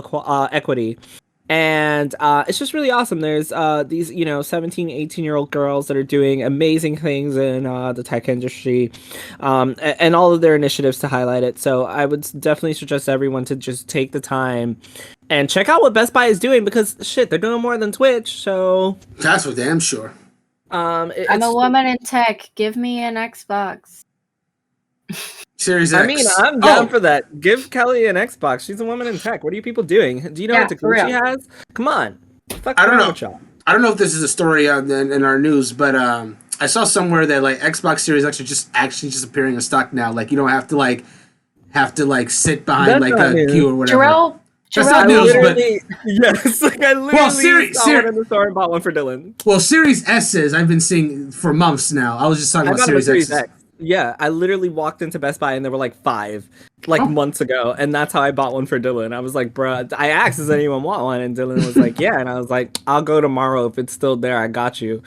equity. And it's just really awesome. There's these, 17, 18-year-old girls that are doing amazing things in the tech industry, and all of their initiatives to highlight it. So I would definitely suggest everyone to just take the time and check out what Best Buy is doing, because shit, they're doing more than Twitch. So that's for damn sure. I'm a woman in tech. Give me an Xbox. Series X. I mean, I'm down for that. Give Kelly an Xbox. She's a woman in tech. What are you people doing? Do you know what degree she has? Come on. I don't know. I don't know if this is a story in our news, but I saw somewhere that like Xbox Series X are just appearing in stock now. Like you don't have to sit behind like a queue or whatever. That's not news, but yes, like I literally saw one in the store and bought one for Dylan. Well, Series S's I've been seeing for months now. I was just talking about Series X. Yeah, I literally walked into Best Buy and there were like 5, months ago, and that's how I bought one for Dylan. I was like, bruh, I asked, does anyone want one? And Dylan was like, yeah, and I was like, I'll go tomorrow if it's still there. I got you.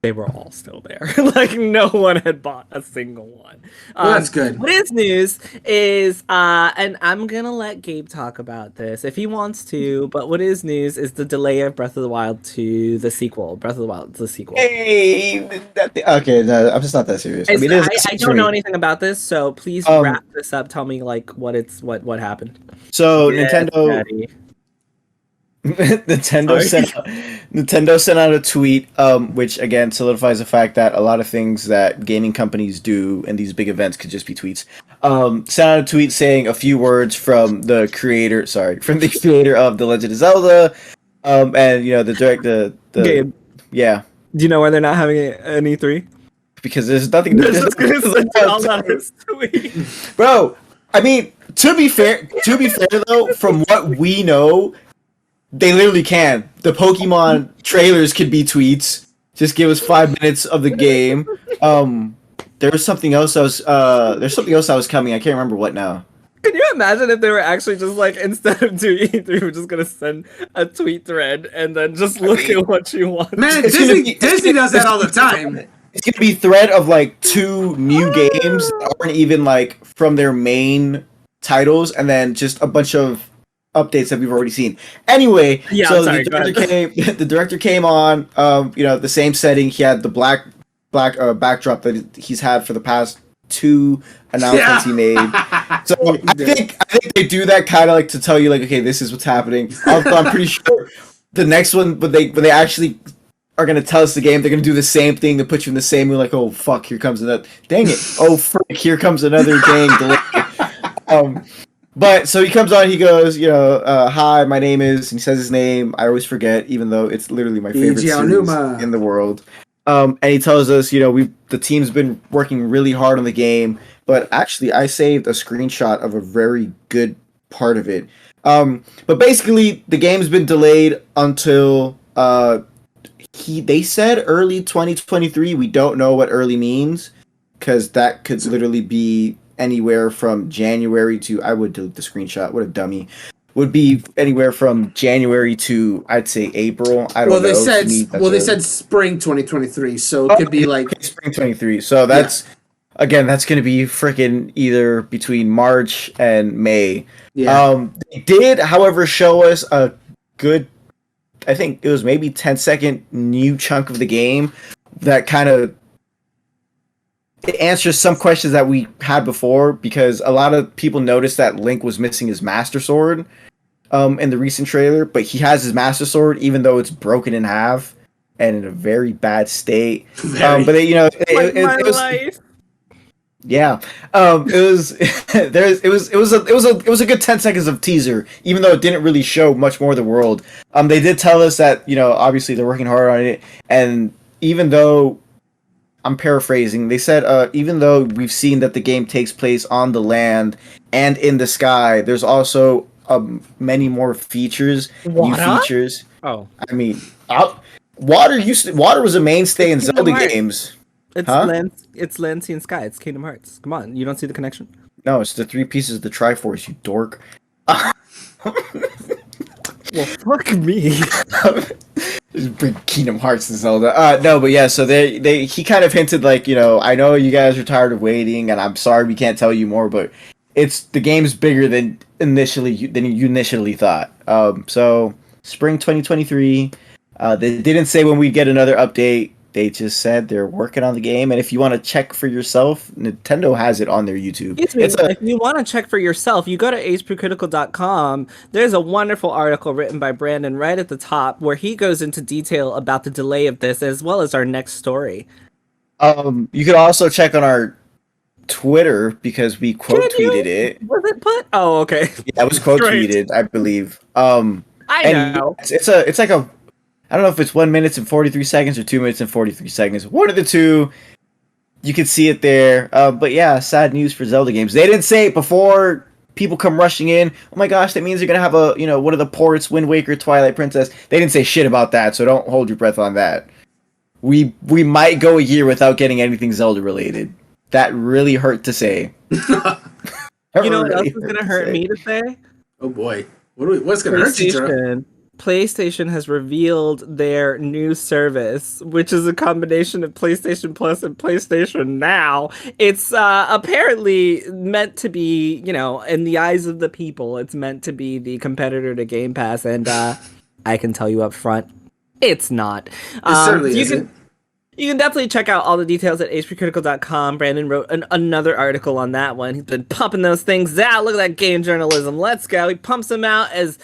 They were all still there. Like no one had bought a single one. Well, that's good. What is news is, and I'm gonna let Gabe talk about this if he wants to, but what is news is the delay of Breath of the Wild to the sequel. Breath of the Wild to the sequel. Hey, okay, no, I'm just not that serious. I don't know anything about this, so please wrap this up. Tell me like what happened. So Nintendo. Nintendo sent out a tweet, which again solidifies the fact that a lot of things that gaming companies do in these big events could just be tweets. Sent out a tweet saying a few words from the creator of The Legend of Zelda, and the Gabe. Yeah. Do you know why they're not having an E3? Because there's nothing. Bro, I mean, to be fair though, from what we know, they literally can. The Pokemon trailers could be tweets. Just give us 5 minutes of the game. There's something else that was coming. I can't remember what now. Can you imagine if they were actually just like, instead of doing E3, we're just gonna send a tweet thread and then just look at what you want? Man, It's Disney does that all the time. It's gonna be thread of like 2 new games that aren't even like from their main titles, and then just a bunch of updates that we've already seen. Anyway, Yeah, so sorry, the director came on. The same setting. He had the black backdrop that he's had for the past 2 announcements he made. So I think they do that kind of like to tell you like, okay, this is what's happening. I'm pretty sure the next one, when they actually are gonna tell us the game, they're gonna do the same thing to put you in the same mood. Like, oh fuck, here comes another. Dang it! Oh frick, here comes another game delay. But so he comes on, he goes, hi, my name is, and he says his name. I always forget, even though it's literally my favorite series in the world. And he tells us, the team's been working really hard on the game, but actually I saved a screenshot of a very good part of it. But basically the game's been delayed until they said early 2023. We don't know what early means, because that could literally be anywhere from January to, I would delete the screenshot, what a dummy, would be anywhere from January to, I'd say, April. I don't know. They said spring 2023, so it could be like spring 23. So that's again, that's going to be freaking either between March and May. Yeah. They did, however, show us a good, I think it was maybe 10-second new chunk of the game that kind of it answers some questions that we had before, because a lot of people noticed that Link was missing his Master Sword in the recent trailer, but he has his Master Sword even though it's broken in half and in a very bad state. But it was life. Yeah, it was a good 10 seconds of teaser, even though it didn't really show much more of the world. They did tell us that obviously they're working hard on it, and even though I'm paraphrasing, they said even though we've seen that the game takes place on the land and in the sky, there's also many more features, new features. Oh, I mean, water was a mainstay in Zelda games. It's land, sea, and sky. It's Kingdom Hearts. Come on, you don't see the connection? No, it's the 3 pieces of the Triforce, you dork. Well, fuck me. Bring Kingdom Hearts and Zelda. No, but yeah, so he kind of hinted like, I know you guys are tired of waiting, and I'm sorry we can't tell you more, but the game's bigger than you initially thought. So spring 2023. They didn't say when we get another update. They just said they're working on the game, and if you want to check for yourself, Nintendo has it on their YouTube. If you want to check for yourself, you go to HPCritical.com. There's a wonderful article written by Brandon right at the top where he goes into detail about the delay of this, as well as our next story. You could also check on our Twitter, because we quote tweeted it. Was it put? Oh, okay. Yeah, it was quote tweeted, I believe. I know. It's like a, I don't know if it's 1 minute and 43 seconds or 2 minutes and 43 seconds. One of the two. You can see it there. But yeah, sad news for Zelda games. They didn't say it before people come rushing in. Oh my gosh, that means they're gonna have one of the ports, Wind Waker, Twilight Princess. They didn't say shit about that, so don't hold your breath on that. We might go a year without getting anything Zelda related. That really hurt to say. You know what else is gonna hurt me to say? Oh boy, what's gonna hurt you? PlayStation has revealed their new service, which is a combination of PlayStation Plus and PlayStation Now. It's apparently meant to be, in the eyes of the people, it's meant to be the competitor to Game Pass, and I can tell you up front, it's not. It certainly isn't. You can definitely check out all the details at hpcritical.com. Brandon wrote another article on that one. He's been pumping those things out. Look at that game journalism. Let's go. He pumps them out as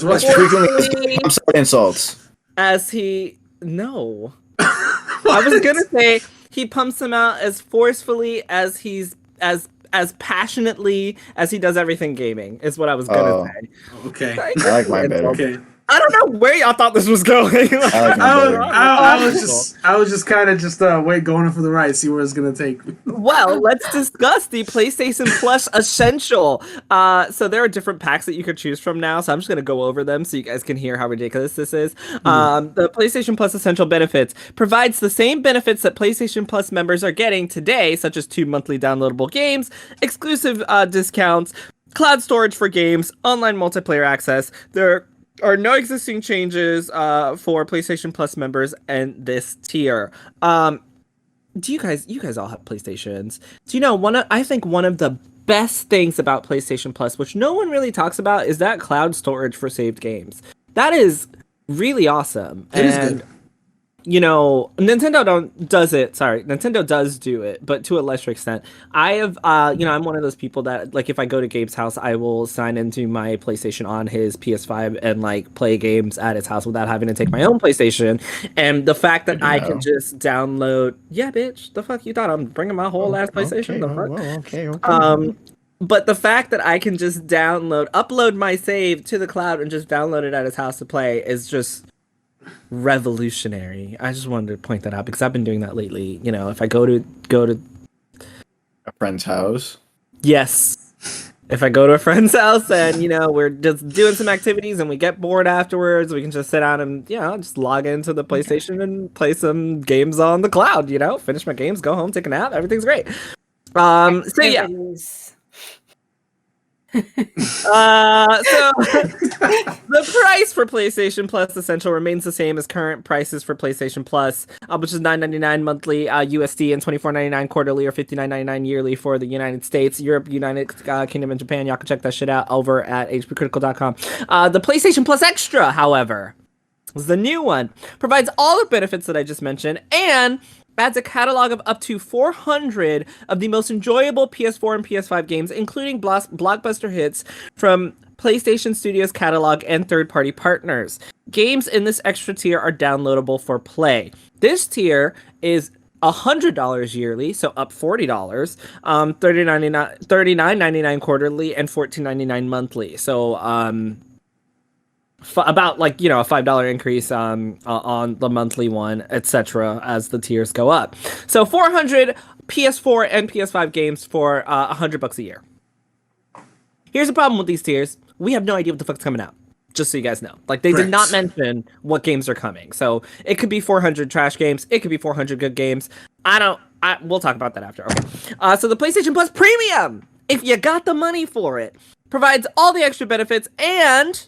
what frequently pumps out insults. No. I was gonna say he pumps them out as forcefully as he's as passionately as he does everything gaming, is what I was gonna say. Okay. I like mine better. Okay. I don't know where y'all thought this was going. I was just kind of going for the ride, see where it's gonna take me. Well, let's discuss the PlayStation Plus Essential. So there are different packs that you could choose from now. So I'm just gonna go over them so you guys can hear how ridiculous this is. The PlayStation Plus Essential benefits provides the same benefits that PlayStation Plus members are getting today, such as 2 monthly downloadable games, exclusive discounts, cloud storage for games, online multiplayer access. There are no existing changes for PlayStation Plus members and this tier. You guys all have PlayStations. Do you know I think one of the best things about PlayStation Plus, which no one really talks about, is that cloud storage for saved games. That is really awesome. It is good. Nintendo does do it, but to a lesser extent. I have, I'm one of those people that, like, if I go to Gabe's house, I will sign into my PlayStation on his PS5 and, like, play games at his house without having to take my own PlayStation. And the fact that I can just download, yeah, bitch, the fuck you thought I'm bringing my whole ass PlayStation? Okay. But the fact that I can just upload my save to the cloud and just download it at his house to play is just revolutionary. I just wanted to point that out because I've been doing that lately. If I go to a friend's house. Yes. If I go to a friend's house and, we're just doing some activities and we get bored afterwards, we can just sit down and, just log into the PlayStation and play some games on the cloud, finish my games, go home, take a nap, everything's great. So yeah. So the price for PlayStation Plus Essential remains the same as current prices for PlayStation Plus, which is $9.99 monthly USD and $24.99 quarterly or $59.99 yearly for the United States, Europe, United Kingdom, and Japan. Y'all can check that shit out over at hpcritical.com. The PlayStation Plus Extra, however, is the new one. Provides all the benefits that I just mentioned and adds a catalog of up to 400 of the most enjoyable PS4 and PS5 games, including blockbuster hits from PlayStation Studios catalog and third-party partners. Games in this extra tier are downloadable for play. This tier is $100 yearly, so up $40, $39.99 quarterly, and $14.99 monthly. So, about a $5 increase on the monthly one, etc. as the tiers go up. So 400 PS4 and PS5 games for $100 a year. Here's the problem with these tiers: we have no idea what the fuck's coming out. Just so you guys know, they did not mention what games are coming. So it could be 400 trash games, it could be 400 good games. We'll talk about that after. Okay. So the PlayStation Plus Premium, if you got the money for it, provides all the extra benefits and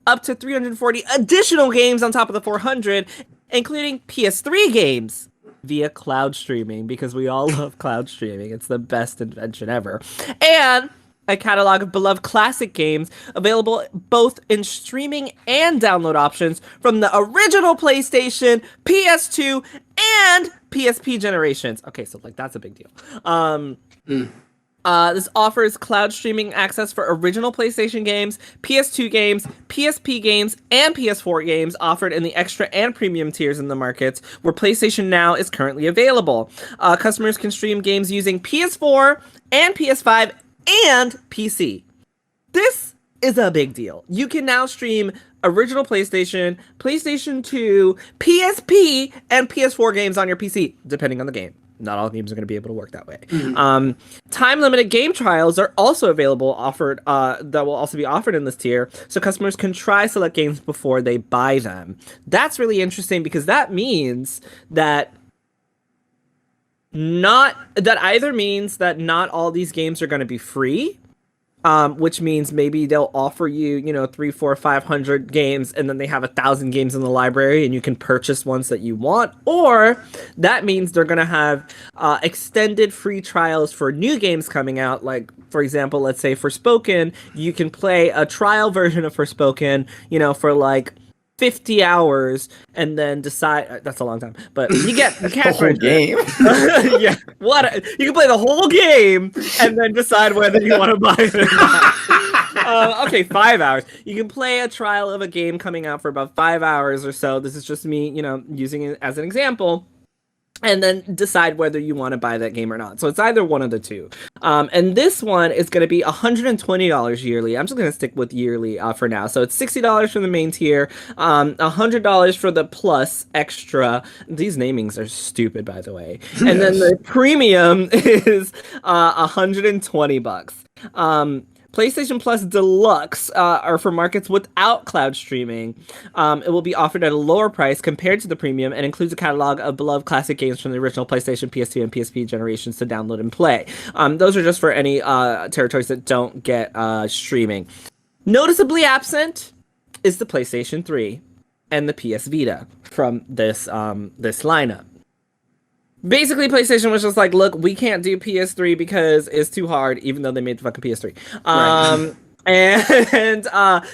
up to 340 additional games on top of the 400, including PS3 games via cloud streaming, because we all love cloud streaming. It's the best invention ever. And a catalog of beloved classic games available both in streaming and download options from the original PlayStation, PS2, and PSP generations. Okay, so that's a big deal. This offers cloud streaming access for original PlayStation games, PS2 games, PSP games, and PS4 games offered in the extra and premium tiers in the markets where PlayStation Now is currently available. Customers can stream games using PS4 and PS5 and PC. This is a big deal. You can now stream original PlayStation, PlayStation 2, PSP, and PS4 games on your PC, depending on the game. Not all games are going to be able to work that way. Time-limited game trials are also offered that will also be offered in this tier, so customers can try select games before they buy them. That's really interesting because that means that either means that not all these games are going to be free, which means maybe they'll offer you, 300, 400, 500 games, and then they have 1,000 games in the library, and you can purchase ones that you want. Or that means they're going to have extended free trials for new games coming out. Like, for example, let's say Forspoken, you can play a trial version of Forspoken, for 50 hours and then decide. That's a long time, but you can't the whole game. Yeah, you can play the whole game and then decide whether you want to buy it or not. Okay, 5 hours. You can play a trial of a game coming out for about 5 hours or so. This is just me, using it as an example. and then decide whether you want to buy that game or not. So it's either one of the two. And this one is going to be $120 yearly. I'm just going to stick with yearly for now. So it's $60 for the main tier, $100 for the plus extra. These namings are stupid, by the way. And then the premium is $120. PlayStation Plus Deluxe are for markets without cloud streaming. It will be offered at a lower price compared to the premium and includes a catalog of beloved classic games from the original PlayStation, PS2, and PSP generations to download and play. Those are just for any territories that don't get streaming. Noticeably absent is the PlayStation 3 and the PS Vita from this lineup. Basically, PlayStation was just like, look, we can't do PS3 because it's too hard, even though they made the fucking PS3. Right. And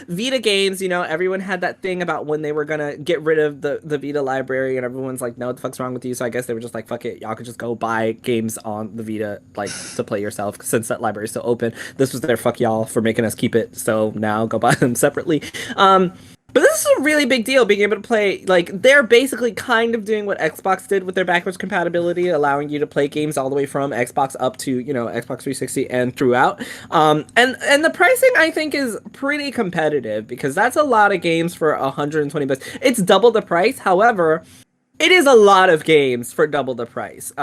Vita games, you know, everyone had that thing about when they were gonna get rid of the Vita library, and everyone's like, no, what the fuck's wrong with you? So I guess they were just like, fuck it, y'all could just go buy games on the Vita, like, to play yourself, since that library is still open. This was their fuck y'all for making us keep it, so now go buy them separately. But this is a really big deal, being able to play, like, they're basically kind of doing what Xbox did with their backwards compatibility, allowing you to play games all the way from Xbox up to, you know, Xbox 360 and throughout. And the pricing, I think, is pretty competitive, because that's a lot of games for $120. It's double the price, however, it is a lot of games for double the price,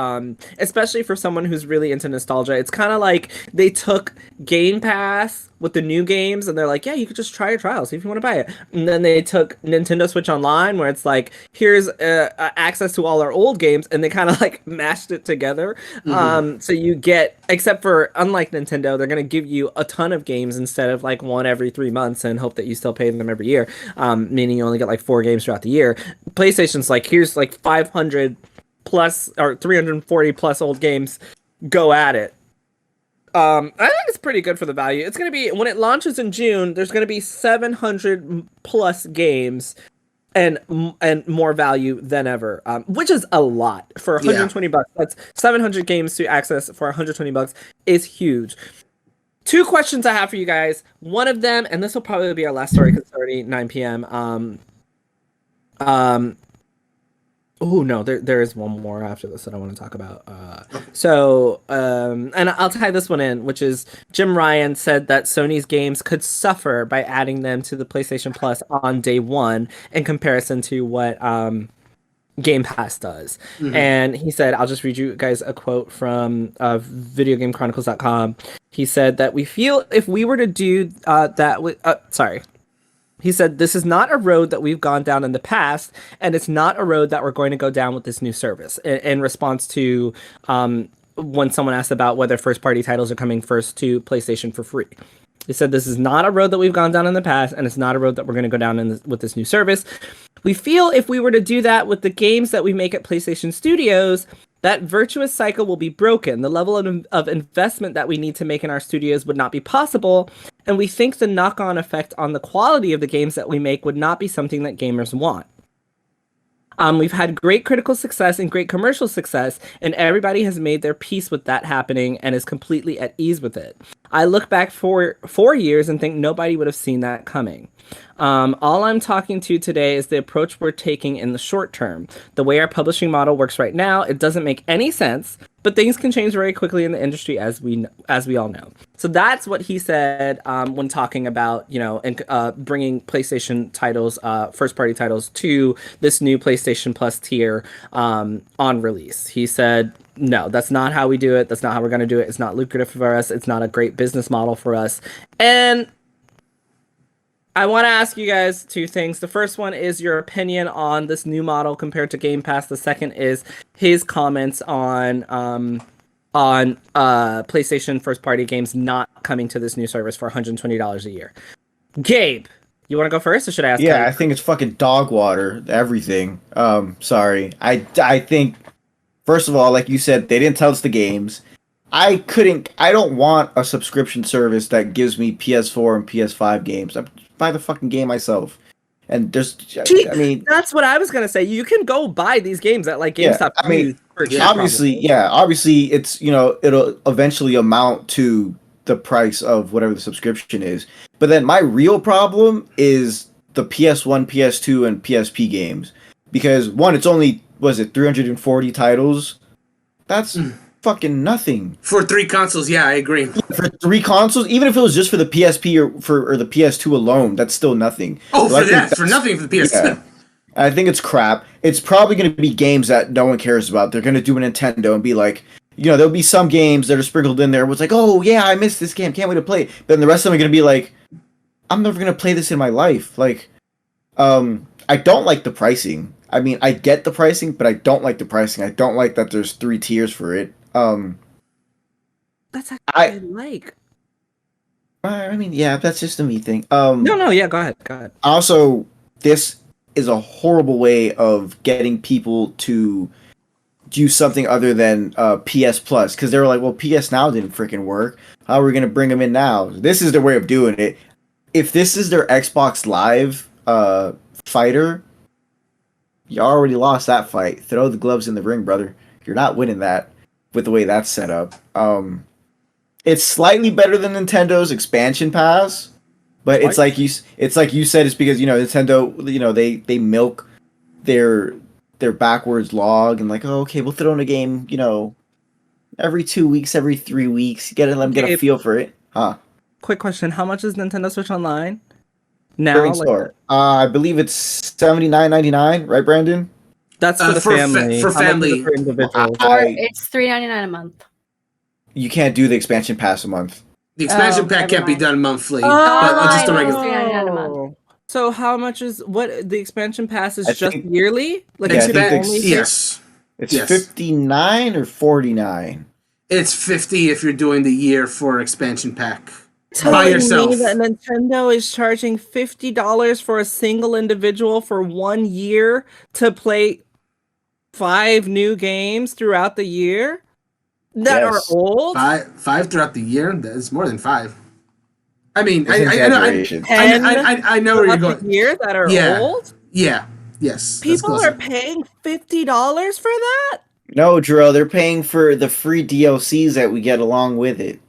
especially for someone who's really into nostalgia. It's kind of like they took Game Pass with the new games, and they're like, yeah, you could just try a trial, see if you want to buy it. And then they took Nintendo Switch Online, where it's like, here's access to all our old games, and they kind of like mashed it together. So you get, except for, unlike Nintendo, they're going to give you a ton of games instead of like one every 3 months and hope that you still pay them every year, meaning you only get like 4 games throughout the year. PlayStation's like, here's like 500 plus or 340 plus old games, go at it. I think it's pretty good for the value. It's going to be, when it launches in June, there's going to be 700 plus games and more value than ever, which is a lot for $120. That's 700 games to access for $120 is huge. 2 questions I have for you guys. One of them, and this will probably be our last story because it's already 9 p.m. Oh no, there is one more after this that I want to talk about. And I'll tie this one in, which is Jim Ryan said that Sony's games could suffer by adding them to the PlayStation Plus on day one in comparison to what Game Pass does. And he said, I'll just read you guys a quote from VideoGameChronicles.com. He said that we feel if we were to do that with... He said, this is not a road that we've gone down in the past, and it's not a road that we're going to go down with this new service. In response to when someone asked about whether first-party titles are coming first to PlayStation for free. He said, this is not a road that we've gone down in the past, and it's not a road that we're going to go down with this new service. We feel if we were to do that with the games that we make at PlayStation Studios, that virtuous cycle will be broken. The level of investment that we need to make in our studios would not be possible, and we think the knock-on effect on the quality of the games that we make would not be something that gamers want. We've had great critical success and great commercial success, and everybody has made their peace with that happening and is completely at ease with it. I look back for 4 years and think nobody would have seen that coming. All I'm talking to today is the approach we're taking in the short term. The way our publishing model works right now, it doesn't make any sense, but things can change very quickly in the industry, as we all know. So that's what he said when talking about, bringing PlayStation titles, first-party titles, to this new PlayStation Plus tier on release. He said, no, that's not how we do it. That's not how we're going to do it. It's not lucrative for us. It's not a great business model for us. And I want to ask you guys 2 things. The first one is your opinion on this new model compared to Game Pass. The second is his comments on PlayStation first-party games not coming to this new service for $120 a year. Gabe, you want to go first, or should I ask? Yeah, I think it's fucking dog water. Everything. Sorry. I think, first of all, like you said, they didn't tell us the games. I don't want a subscription service that gives me PS4 and PS5 games. I buy the fucking game myself. And there's, that's what I was gonna say. You can go buy these games at like GameStop. Obviously, it's it'll eventually amount to the price of whatever the subscription is. But then my real problem is the PS1, PS2, and PSP games, because one, it's only was it 340 titles? That's fucking nothing For 3 consoles. Yeah, I agree. for 3 consoles. Even if it was just for the PSP or the PS2 alone, that's still nothing. Oh, So I for think that, for nothing for the PS. Yeah. I think it's crap. It's probably going to be games that no one cares about. They're going to do a Nintendo and be like, there'll be some games that are sprinkled in there. Where it's like, oh yeah, I missed this game. Can't wait to play it. But then the rest of them are going to be like, I'm never going to play this in my life. Like, I don't like the pricing. I mean, I get the pricing, but I don't like the pricing. I don't like that there's 3 tiers for it. That's actually I like. I mean, yeah, that's just a me thing. No, yeah, go ahead. Also, this is a horrible way of getting people to do something other than PS Plus, because they were like, well, PS Now didn't freaking work. How are we going to bring them in now? This is their way of doing it. If this is their Xbox Live fighter, you already lost that fight. Throw the gloves in the ring, brother. You're not winning that with the way that's set up. It's slightly better than Nintendo's expansion pass, but it's like you said, it's because Nintendo, they milk their backwards log and like, oh, okay, we'll throw in a game, every 2 weeks, every 3 weeks, let them get a feel for it, huh? Quick question: how much is Nintendo Switch Online now? Store. I believe it's $79.99, right, Brandon? That's for the family. For family, for individuals. It's $3.99 a month. You can't do the expansion pass a month. The expansion pack can't be done monthly, Oh, but just a regular. $3.99 a month. So how much is the expansion pass is just think, yearly? Like yeah, yes. It's 59 or 49. It's 50 if you're doing the year for expansion pack Telling by yourself. Me that Nintendo is charging $50 for a single individual for 1 year to play 5 new games throughout the year that are old. Five throughout the year. That's more than 5. I mean, I know where you're going. Year that are old. Yeah. Yes. People are paying $50 for that. No, Drew, they're paying for the free DLCs that we get along with it.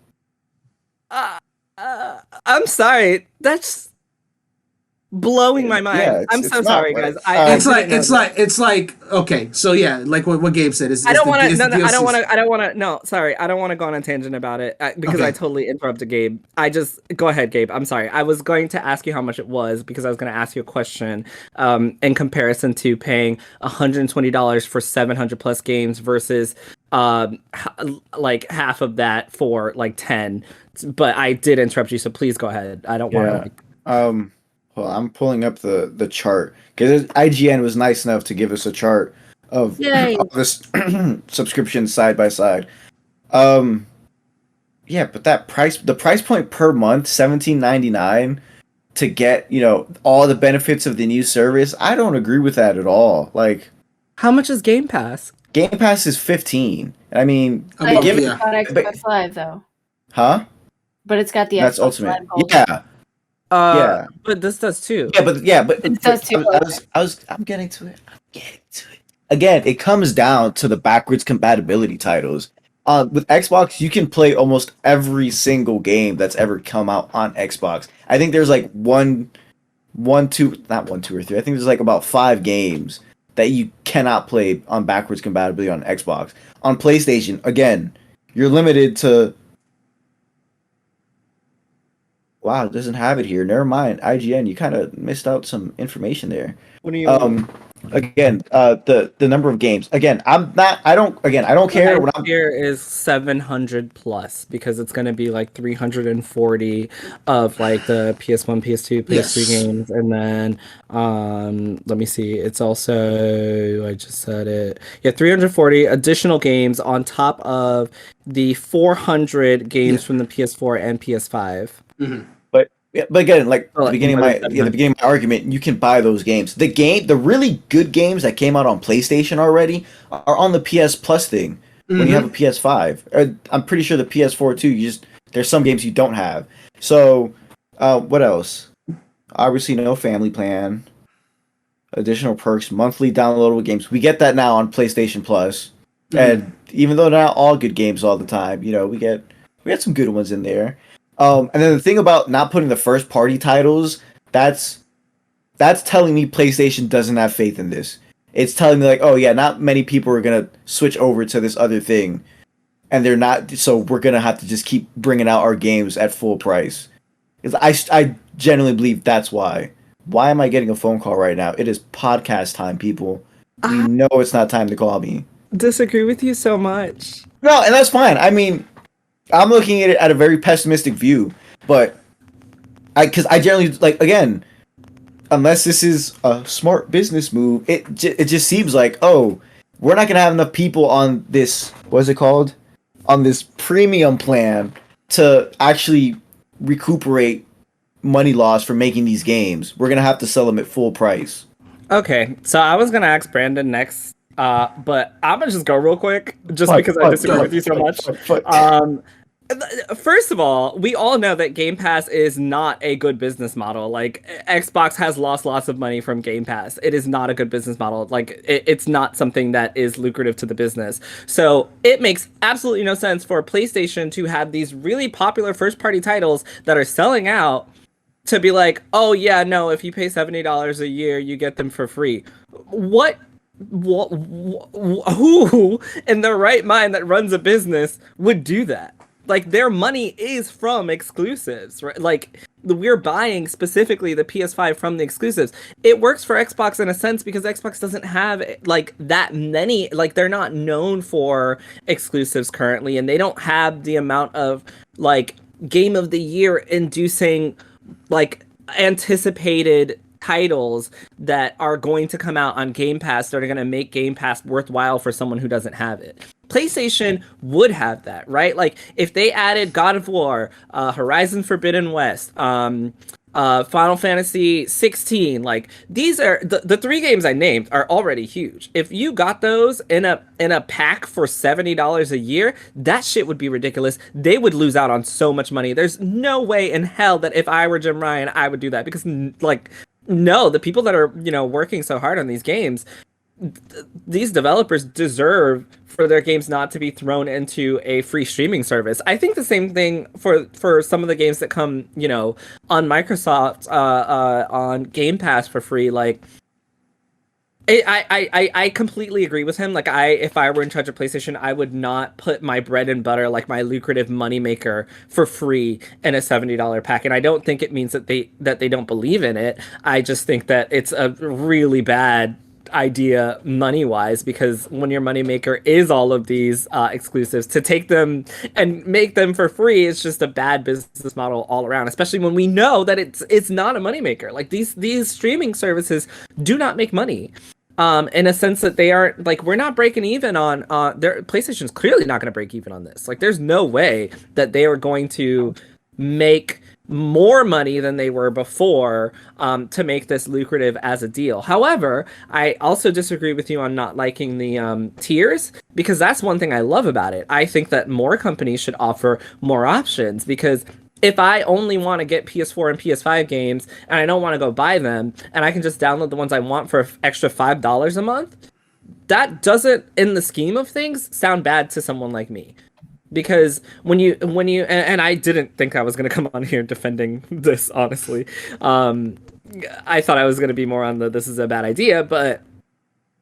I'm sorry. That's blowing my mind. Yeah, I'm so sorry, right. guys. It's like okay. So yeah, like what Gabe said is. I don't want to. No, sorry. I don't want to go on a tangent about it because I totally interrupted Gabe. Go ahead, Gabe. I'm sorry. I was going to ask you how much it was because I was going to ask you a question in comparison to paying $120 for 700 plus games versus like half of that for like 10. But I did interrupt you, so please go ahead. I don't want to. Well, I'm pulling up the chart because IGN was nice enough to give us a chart of this subscription side by side. Yeah, but the price point per month, $17.99 to get all the benefits of the new service. I don't agree with that at all. Like, how much is Game Pass? Game Pass is $15. I mean, it's got Xbox Live though. Huh? But it's got the That's Xbox Ultimate. Live Yeah. Yeah, but this does too. Yeah, but it does too. I'm getting to it. Again, it comes down to the backwards compatibility titles. With Xbox, you can play almost every single game that's ever come out on Xbox. I think there's like not 1, 2, or 3. I think there's like about 5 games that you cannot play on backwards compatibility on Xbox. On PlayStation, again, you're limited to. Wow, it doesn't have it here. Never mind. IGN, you kind of missed out some information there. What do you again, the number of games. Again, I don't care what I'm here is 700 plus because it's going to be like 340 of like the PS1, PS2, PS3 games, and then let me see. It's also I just said it. Yeah, 340 additional games on top of the 400 games from the PS4 and PS5. Mm-hmm. But again, like the beginning of my argument, you can buy those games. The really good games that came out on PlayStation already are on the PS Plus thing when you have a PS5. I'm pretty sure the PS4 too. There's some games you don't have. So, what else? Obviously, no family plan, additional perks, monthly downloadable games. We get that now on PlayStation Plus, and even though not all good games all the time, we get some good ones in there. And then the thing about not putting the first party titles, that's telling me PlayStation doesn't have faith in this. it's telling me like, oh yeah, not many people are gonna switch over to this other thing, and they're not. So we're gonna have to just keep bringing out our games at full price. I genuinely believe that's why. Why am I getting a phone call right now? It is podcast time, people. We know it's not time to call me. Disagree with you so much. No, and that's fine. I mean, I'm looking at it at a very pessimistic view, but because I generally like, again, unless this is a smart business move, it just seems like, oh, we're not gonna have enough people on this. What is it called? On this premium plan to actually recuperate money loss from making these games. We're gonna have to sell them at full price. Okay, so I was gonna ask Brandon next, but I'm gonna just go real quick, just because I disagree with you so much. First of all, we all know that Game Pass is not a good business model. Like, Xbox has lost lots of money from Game Pass. It is not a good business model. Like, it's not something that is lucrative to the business. So it makes absolutely no sense for PlayStation to have these really popular first-party titles that are selling out to be like, oh yeah, no, if you pay $70 a year, you get them for free. What who in their right mind that runs a business would do that? Like, their money is from exclusives, right? Like, we're buying specifically the PS5 from the exclusives. It works for Xbox in a sense because Xbox doesn't have like that many, like, they're not known for exclusives currently, and they don't have the amount of like game of the year inducing like anticipated titles that are going to come out on Game Pass that are going to make Game Pass worthwhile for someone who doesn't have it. PlayStation would have that, right? Like, if they added God of War, Horizon Forbidden West, Final Fantasy 16, like, these are the three games I named are already huge. If you got those in a pack for $70 a year, that shit would be ridiculous. They would lose out on so much money. There's no way in hell that if I were Jim Ryan, I would do that, because like, no, the people that are, you know, working so hard on these games, these developers deserve for their games not to be thrown into a free streaming service. I think the same thing for some of the games that come, you know, on Microsoft on Game Pass for free. Like, I completely agree with him. Like, if I were in charge of PlayStation, I would not put my bread and butter, like my lucrative moneymaker, for free in a $70 pack. And I don't think it means that they don't believe in it. I just think that it's a really bad idea money-wise, because when your moneymaker is all of these exclusives, to take them and make them for free is just a bad business model all around, especially when we know that it's not a moneymaker. Like, these streaming services do not make money. In a sense that they aren't, like, we're not breaking even on their PlayStation's clearly not going to break even on this. Like, there's no way that they are going to make more money than they were before to make this lucrative as a deal. However, I also disagree with you on not liking the tiers, because that's one thing I love about it. I think that more companies should offer more options, because if I only want to get PS4 and PS5 games and I don't want to go buy them, and I can just download the ones I want for extra $5 a month, that doesn't, in the scheme of things, sound bad to someone like me. Because when you and I didn't think I was going to come on here defending this, honestly. I thought I was going to be more on the this is a bad idea, but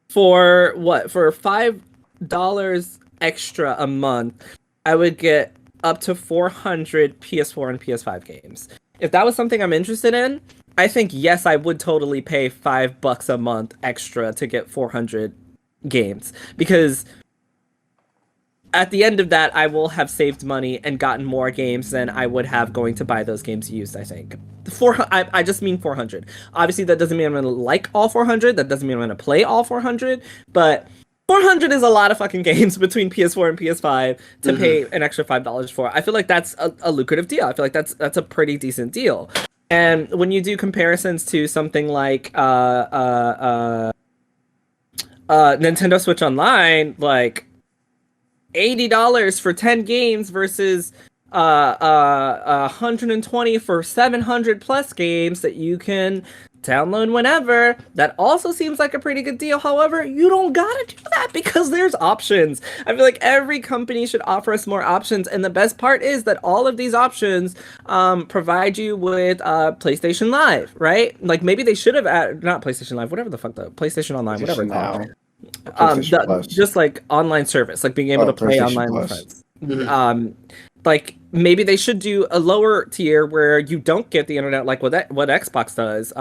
for $5 extra a month, I would get up to 400 PS4 and PS5 games. If that was something I'm interested in, I think, yes, I would totally pay $5 a month extra to get 400 games, because at the end of that, I will have saved money and gotten more games than I would have going to buy those games used, I think. I just mean 400. Obviously, that doesn't mean I'm going to like all 400. That doesn't mean I'm going to play all 400. But 400 is a lot of fucking games between PS4 and PS5 to pay an extra $5 for. I feel like that's a lucrative deal. I feel like that's a pretty decent deal. And when you do comparisons to something like Nintendo Switch Online, like, $80 for 10 games versus $120 for 700 plus games that you can download whenever. That also seems like a pretty good deal. However, you don't gotta do that because there's options. I feel like every company should offer us more options, and the best part is that all of these options provide you with PlayStation Live, right? Like maybe they should have added, not PlayStation Live, whatever the fuck, the PlayStation Online, whatever it's called. Just like online service, like being able to play online with friends. Like maybe they should do a lower tier where you don't get the internet, like what Xbox does,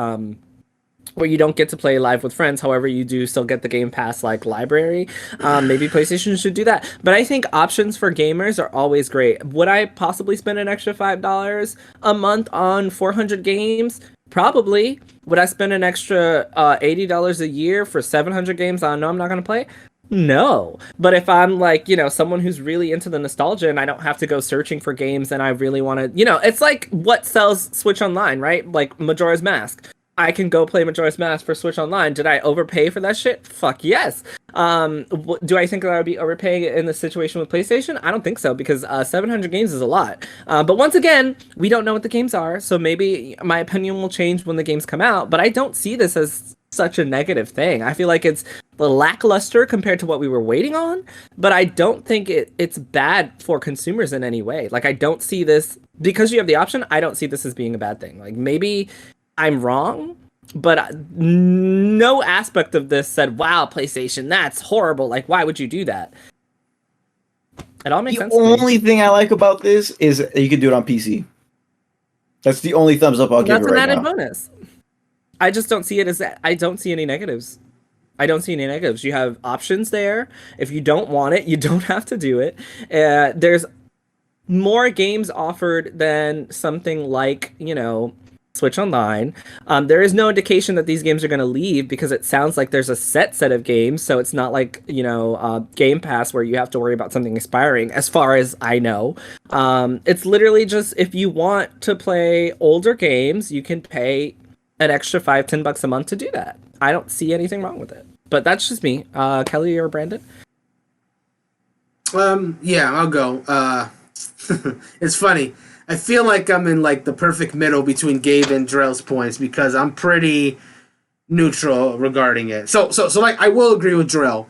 where you don't get to play live with friends. However, you do still get the Game Pass like library. Maybe PlayStation should do that. But I think options for gamers are always great. Would I possibly spend an extra $5 a month on 400 games? Probably. Would I spend an extra $80 a year for 700 games I know I'm not going to play? No. But if I'm like, someone who's really into the nostalgia and I don't have to go searching for games and I really want to, it's like what sells Switch Online, right? Like Majora's Mask. I can go play Majora's Mask for Switch Online. Did I overpay for that shit? Fuck yes. Do I think that I would be overpaying in the situation with PlayStation? I don't think so, because 700 games is a lot. But once again, we don't know what the games are, so maybe my opinion will change when the games come out. But I don't see this as such a negative thing. I feel like it's lackluster compared to what we were waiting on, but I don't think it's bad for consumers in any way. Like, I don't see this, because you have the option, I don't see this as being a bad thing. Like, maybe I'm wrong, but no aspect of this said, wow, PlayStation, that's horrible. Like, why would you do that? It all makes sense. The only thing I like about this is you can do it on PC. That's the only thumbs up I'll give it right now. That's an added bonus. I just don't see it as that. I don't see any negatives. You have options there. If you don't want it, you don't have to do it. There's more games offered than something like, Switch Online. There is no indication that these games are going to leave, because it sounds like there's a set of games, so it's not like, Game Pass where you have to worry about something expiring, as far as I know. It's literally just, if you want to play older games, you can pay an extra $5-10 a month to do that. I don't see anything wrong with it. But that's just me. Kelly or Brandon? Yeah, I'll go. It's funny. I feel like I'm in like the perfect middle between Gabe and Drell's points, because I'm pretty neutral regarding it. So like, I will agree with Drell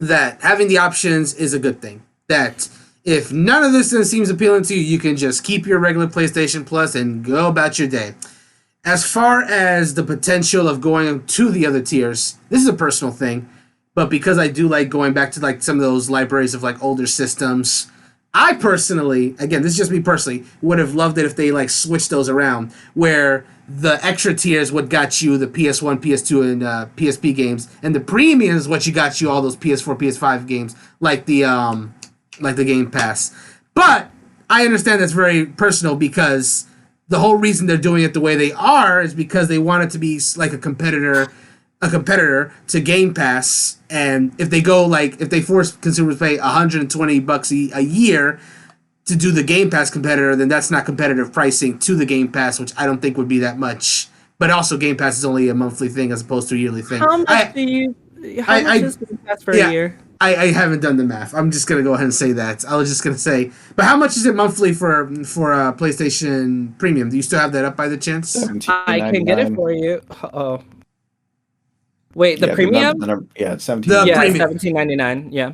that having the options is a good thing. That if none of this seems appealing to you, you can just keep your regular PlayStation Plus and go about your day. As far as the potential of going to the other tiers, this is a personal thing, but because I do like going back to like some of those libraries of like older systems, I personally, again, this is just me personally, would have loved it if they like switched those around, where the extra tiers what got you the PS1, PS2, and PSP games, and the premium is what you got you all those PS4, PS5 games, like the Game Pass. But I understand that's very personal, because the whole reason they're doing it the way they are is because they want it to be like a competitor to Game Pass. And if they force consumers to pay $120 a year to do the Game Pass competitor, then that's not competitive pricing to the Game Pass, which I don't think would be that much. But also, Game Pass is only a monthly thing as opposed to a yearly thing. How much is Game Pass for a year? I haven't done the math. I'm just going to go ahead and say that. I was just going to say, but how much is it monthly for PlayStation Premium? Do you still have that up by the chance? I can get it for you. Oh. Wait, the premium? It's $17. $17.99. Yeah.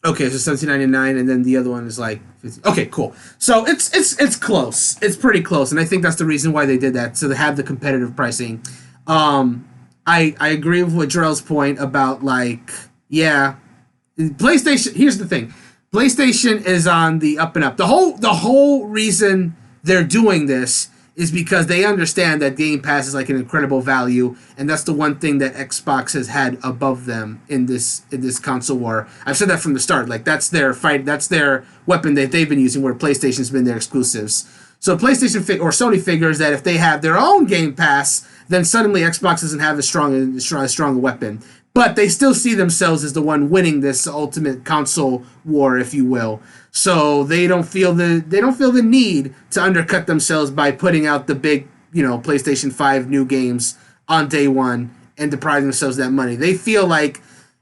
Okay, so $17.99, and then the other one is like $15. Okay, cool. So it's close. It's pretty close, and I think that's the reason why they did that, so they have the competitive pricing. I agree with what Jarrell's point about like, yeah, PlayStation. Here's the thing, PlayStation is on the up and up. The whole reason they're doing this is because they understand that Game Pass is like an incredible value, and that's the one thing that Xbox has had above them in this console war. I've said that from the start. Like, that's their fight, that's their weapon that they've been using, where PlayStation's been their exclusives. So PlayStation or Sony figures that if they have their own Game Pass, then suddenly Xbox doesn't have as strong a weapon. But they still see themselves as the one winning this ultimate console war, if you will. So they don't feel the need to undercut themselves by putting out the big, PlayStation 5 new games on day one and deprive themselves of that money. They feel like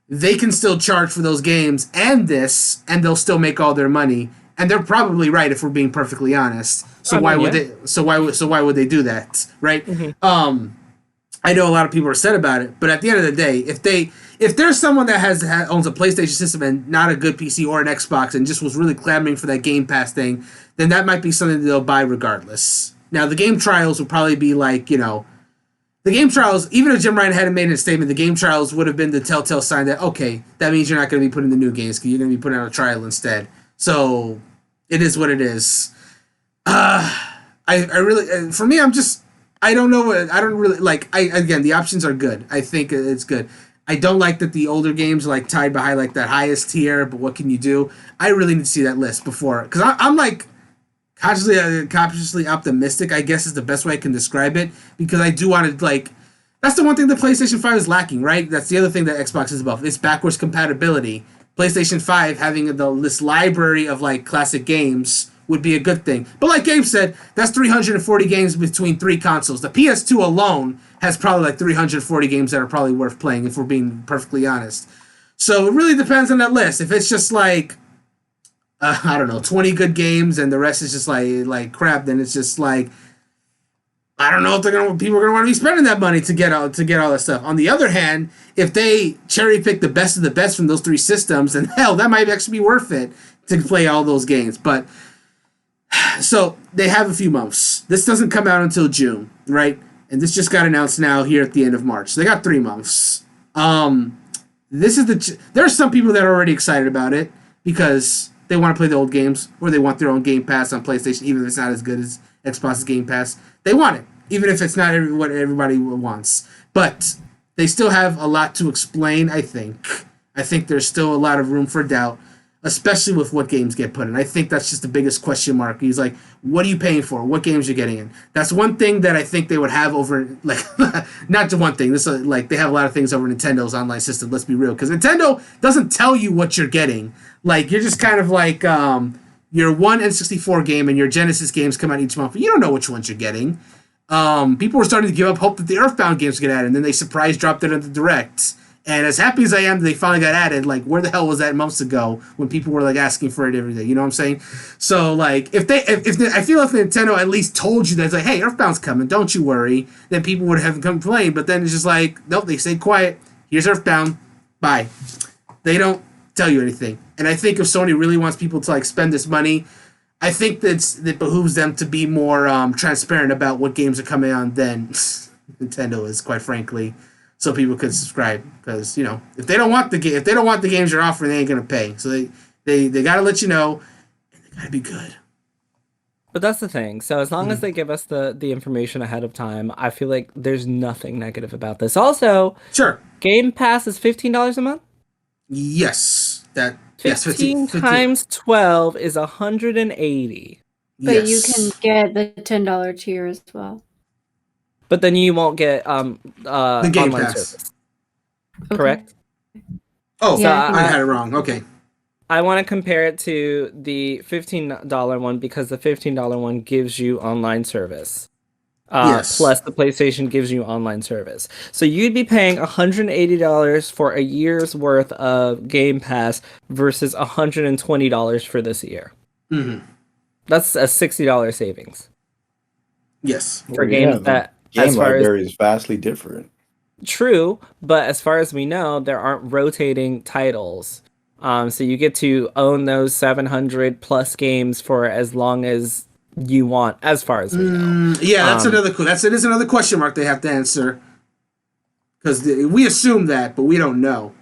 they can still charge for those games and this, and they'll still make all their money. And they're probably right if we're being perfectly honest. So why would they do that, right? Mm-hmm. I know a lot of people are upset about it, but at the end of the day, if there's someone that owns a PlayStation system and not a good PC or an Xbox and just was really clamoring for that Game Pass thing, then that might be something that they'll buy regardless. Now, the game trials would probably be like, the game trials, even if Jim Ryan hadn't made a statement, the game trials would have been the telltale sign that, okay, that means you're not going to be putting the new games because you're going to be putting out a trial instead. So, it is what it is. I really, for me, I don't know I don't really, again, the options are good. I think it's good. I don't like that the older games are, like, tied behind, like, that highest tier, but what can you do? I really need to see that list before, because I'm, like, cautiously optimistic, I guess is the best way I can describe it, because I do want to, like, that's the one thing that PlayStation 5 is lacking, right? That's the other thing that Xbox is above. It's backwards compatibility. PlayStation 5 having this library of, like, classic games would be a good thing. But like Gabe said, that's 340 games between 3 consoles. The PS2 alone has probably like 340 games that are probably worth playing, if we're being perfectly honest. So it really depends on that list. If it's just like, I don't know, 20 good games and the rest is just like crap, then it's just like, I don't know if people are gonna want to be spending that money to get all that stuff. On the other hand, if they cherry pick the best of the best from those 3 systems, then hell, that might actually be worth it to play all those games. But so they have a few months. This doesn't come out until June, right? And this just got announced now here at the end of March. So they got 3 months. This is there are some people that are already excited about it because they want to play the old games or they want their own Game Pass on PlayStation, even if it's not as good as Xbox's Game Pass. They want it, even if it's not what everybody wants. But they still have a lot to explain, I think. I think there's still a lot of room for doubt, especially with what games get put in. I think that's just the biggest question mark. He's like, what are you paying for? What games are you getting in? That's one thing that I think they would have over, like, not the one thing. This is, like, they have a lot of things over Nintendo's online system, let's be real. Because Nintendo doesn't tell you what you're getting. Like, you're just kind of like, your one N64 game and your Genesis games come out each month, but you don't know which ones you're getting. People were starting to give up hope that the Earthbound games get added, and then they surprise dropped it at the Direct. And as happy as I am that they finally got added, like, where the hell was that months ago when people were, like, asking for it every day? You know what I'm saying? So, like, I feel if Nintendo at least told you that, it's like, hey, Earthbound's coming, don't you worry, then people would have complained. But then it's just like, nope, they stayed quiet. Here's Earthbound. Bye. They don't tell you anything. And I think if Sony really wants people to, like, spend this money, I think that it behooves them to be more transparent about what games are coming on than Nintendo is, quite frankly. So people could subscribe, because if they don't want the games you're offering, they ain't gonna pay. So they gotta let you know, and they gotta be good. But that's the thing. So as long as they give us the information ahead of time, I feel like there's nothing negative about this. Also, Sure. Game Pass is $15 a month. Yes, 15 times 12 is 180. But yes. you can get the $10 tier as well. But then you won't get the Game online Pass. service. Correct? Oh, Yeah, I had it wrong. Okay. I want to compare it to the $15 one because the $15 one gives you online service. Yes. Plus the PlayStation gives you online service. So you'd be paying $180 for a year's worth of Game Pass versus $120 for this year. Mm-hmm. That's a $60 savings. Yes. For games that, Game as far library as is vastly different. true, but as far as we know, there aren't rotating titles. So you get to own those 700 plus games for as long as you want, as far as we know. Yeah, that's it is another question mark they have to answer, because we assume that, but we don't know.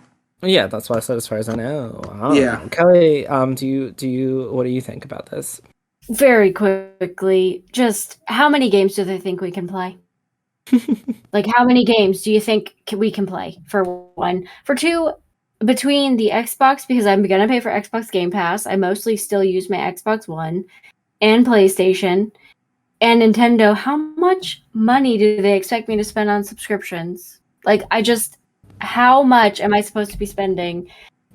Yeah, that's why I said as far as I know. Yeah. Kelly, do you what do you think about this? Very quickly, just how many games do they think we can play? Like, how many games do you think we can play, for one? For two, between the Xbox, because I'm going to pay for Xbox Game Pass, I mostly still use my Xbox One, and PlayStation, and Nintendo, how much money do they expect me to spend on subscriptions? Like, how much am I supposed to be spending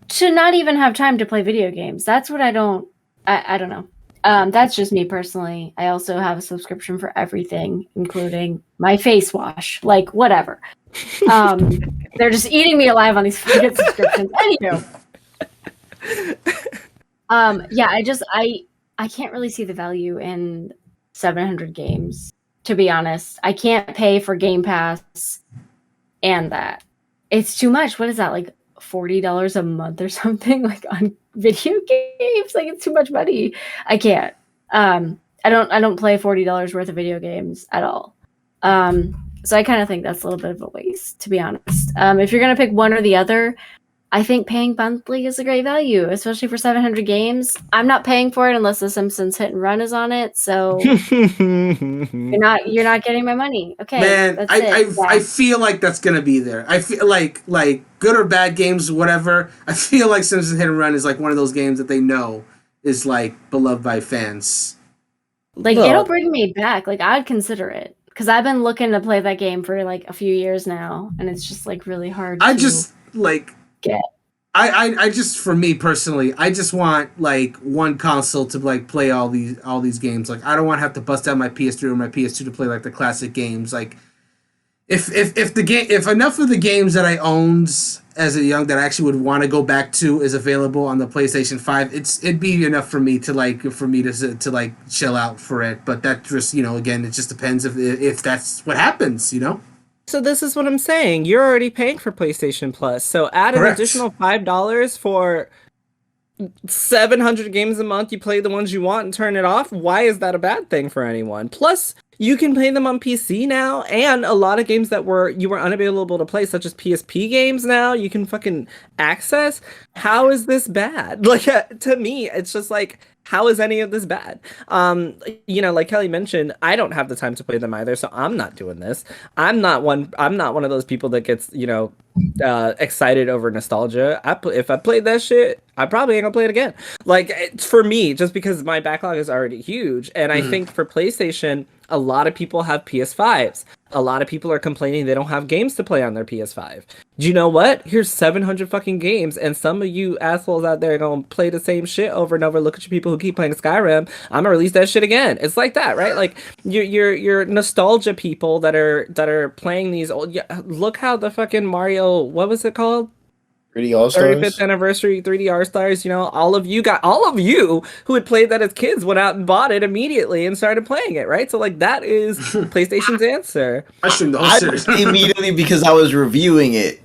to not even have time to play video games? That's what I don't know. That's just me personally. I also have a subscription for everything, including my face wash. Like, whatever. They're just eating me alive on these fucking subscriptions. Anywho. I can't really see the value in 700 games, to be honest. I can't pay for Game Pass and that. It's too much. What is that, like $40 a month or something, like on video games? Like, it's too much money. I can't. I don't play $40 worth of video games at all. So I kind of think that's a little bit of a waste, to be honest. If you're gonna pick one or the other, I think paying monthly is a great value, especially for 700 games. I'm not paying for it unless The Simpsons Hit and Run is on it. So you're not getting my money. Okay, Man, I feel like that's gonna be there. I feel like good or bad games, whatever. I feel like Simpsons Hit and Run is like one of those games that they know is like beloved by fans. Like, it'll bring me back. Like, I'd consider it because I've been looking to play that game for like a few years now, and it's just like really hard. I just like. Get. I just, for me personally, I just want like one console to like play all these games. Like, I don't want to have to bust out my PS3 or my PS2 to play like the classic games. Like, if enough of the games that I owned as a young that I actually would want to go back to is available on the PlayStation 5, it'd be enough for me to like chill out for it. But that just, again, it just depends if that's what happens, So this is what I'm saying. You're already paying for PlayStation Plus. So add an additional $5 for 700 games a month. You play the ones you want and turn it off. Why is that a bad thing for anyone? Plus, you can play them on PC now, and a lot of games that you were unavailable to play, such as PSP games now, you can fucking access. How is this bad? Like, to me, it's just like, how is any of this bad? Like Kelly mentioned, I don't have the time to play them either, so I'm not doing this. I'm not one of those people that gets, excited over nostalgia. If I played that shit, I probably ain't gonna play it again. Like, it's for me, just because my backlog is already huge, and I think for PlayStation, a lot of people have PS5s. A lot of people are complaining they don't have games to play on their PS5. Do you know what? Here's 700 fucking games, and some of you assholes out there are gonna play the same shit over and over. Look at you people who keep playing Skyrim. I'm gonna release that shit again. It's like that, right? Like, you're nostalgia people that are playing these old. Look how the fucking Mario, what was it called? 3D All-Stars? 35th anniversary 3D All-Stars, all of you who had played that as kids went out and bought it immediately and started playing it, right? So, like, that is PlayStation's answer. I streamed the whole series. Immediately because I was reviewing it.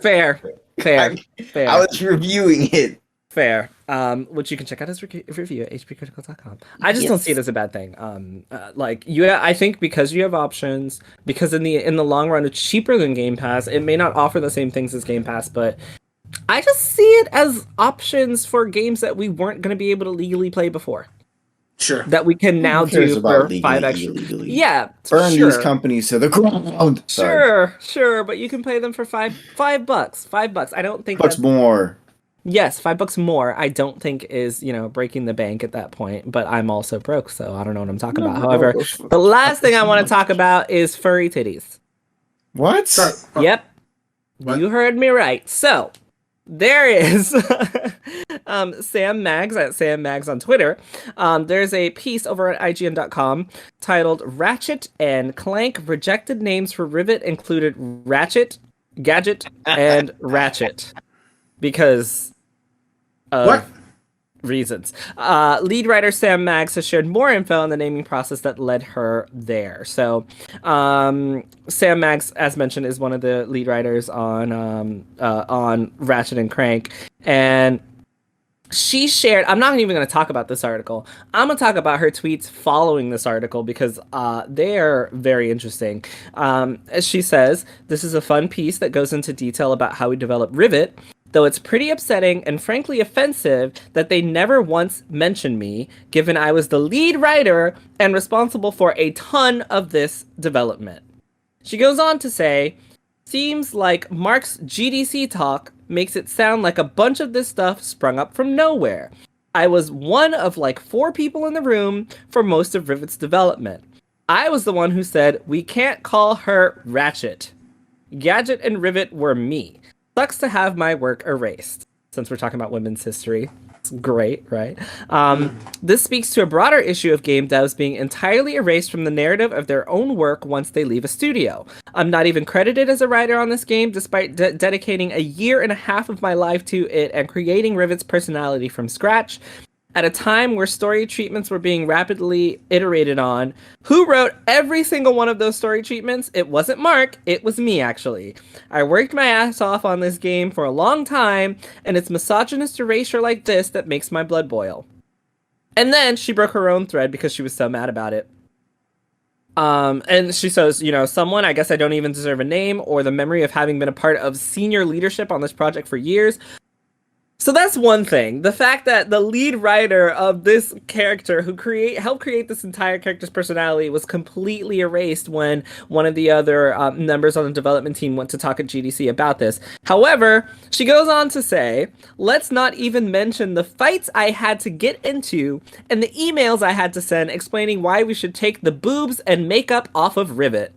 Fair. I was reviewing it. Fair. Which you can check out his review at hpcritical.com. I just don't see it as a bad thing. I think because you have options, because in the long run it's cheaper than Game Pass. It may not offer the same things as Game Pass, but I just see it as options for games that we weren't going to be able to legally play before. Sure. That we can now do for $5 extra. Yeah. Burn these companies to the ground. Sure, but you can play them for $5. $5. I don't think that's more. Yes, $5 more. I don't think is breaking the bank at that point. But I'm also broke, so I don't know what I'm talking about. However, the last thing I want to talk about is furry titties. What? Yep. What? You heard me right. So there is Sam Maggs at Sam Maggs on Twitter. There's a piece over at IGN.com titled "Ratchet and Clank Rejected Names for Rivet Included Ratchet, Gadget, and Ratchet." Because of reasons. Lead writer Sam Maggs has shared more info on the naming process that led her there. So, Sam Maggs, as mentioned, is one of the lead writers on Ratchet and Clank, and she shared. I'm not even going to talk about this article. I'm going to talk about her tweets following this article because they are very interesting. As she says, this is a fun piece that goes into detail about how we develop Rivet. Though it's pretty upsetting and frankly offensive that they never once mentioned me, given I was the lead writer and responsible for a ton of this development. She goes on to say, seems like Mark's GDC talk makes it sound like a bunch of this stuff sprung up from nowhere. I was one of like 4 people in the room for most of Rivet's development. I was the one who said, we can't call her Ratchet. Gadget and Rivet were me. Sucks to have my work erased. Since we're talking about women's history. It's great, right? This speaks to a broader issue of game devs being entirely erased from the narrative of their own work once they leave a studio. I'm not even credited as a writer on this game, despite dedicating a year and a half of my life to it and creating Rivet's personality from scratch. at a time where story treatments were being rapidly iterated on. Who wrote every single one of those story treatments? It wasn't Mark, it was me, actually. I worked my ass off on this game for a long time, and it's misogynist erasure like this that makes my blood boil. And then she broke her own thread because she was so mad about it. And she says, someone, I guess I don't even deserve a name or the memory of having been a part of senior leadership on this project for years. So that's one thing. The fact that the lead writer of this character who helped create this entire character's personality was completely erased when one of the other members on the development team went to talk at GDC about this. However, she goes on to say, let's not even mention the fights I had to get into and the emails I had to send explaining why we should take the boobs and makeup off of Rivet.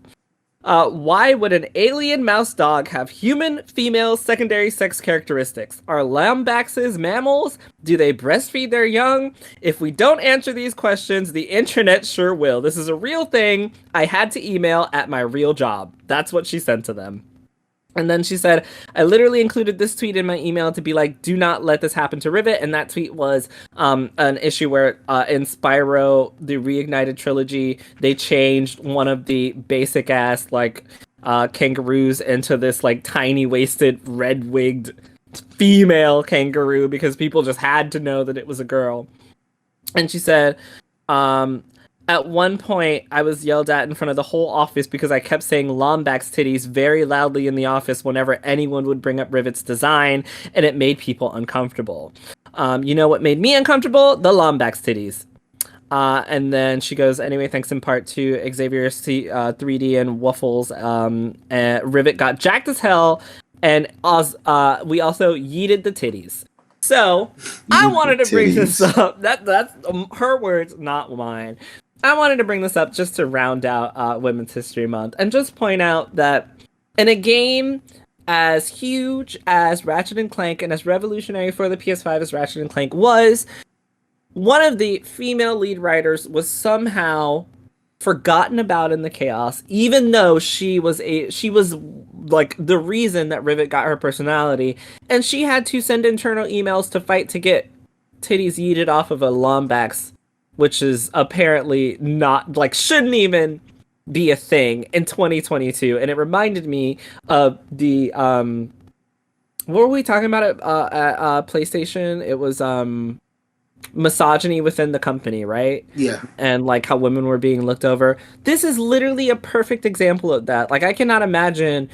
Why would an alien mouse dog have human, female, secondary sex characteristics? Are lambaxes mammals? Do they breastfeed their young? If we don't answer these questions, the internet sure will. This is a real thing I had to email at my real job. That's what she sent to them. And then she said, I literally included this tweet in my email to be like, do not let this happen to Rivet. And that tweet was an issue where in Spyro, the Reignited trilogy, they changed one of the basic ass kangaroos into this tiny waisted red wigged female kangaroo because people just had to know that it was a girl. And she said, at one point, I was yelled at in front of the whole office because I kept saying Lombax titties very loudly in the office whenever anyone would bring up Rivet's design, and it made people uncomfortable. You know what made me uncomfortable? The Lombax titties. And then she goes, anyway, thanks in part to Xavier 3D and Waffles. Rivet got jacked as hell, and we also yeeted the titties. So, I wanted to bring this up. That's her words, not mine. I wanted to bring this up just to round out Women's History Month and just point out that in a game as huge as Ratchet & Clank and as revolutionary for the PS5 as Ratchet & Clank was, one of the female lead writers was somehow forgotten about in the chaos, even though she was the reason that Rivet got her personality, and she had to send internal emails to fight to get titties yeeted off of a Lombax, which is apparently not shouldn't even be a thing in 2022. And it reminded me of the what were we talking about at PlayStation? It was misogyny within the company, right? Yeah. And how women were being looked over. This is literally a perfect example of that. I cannot imagine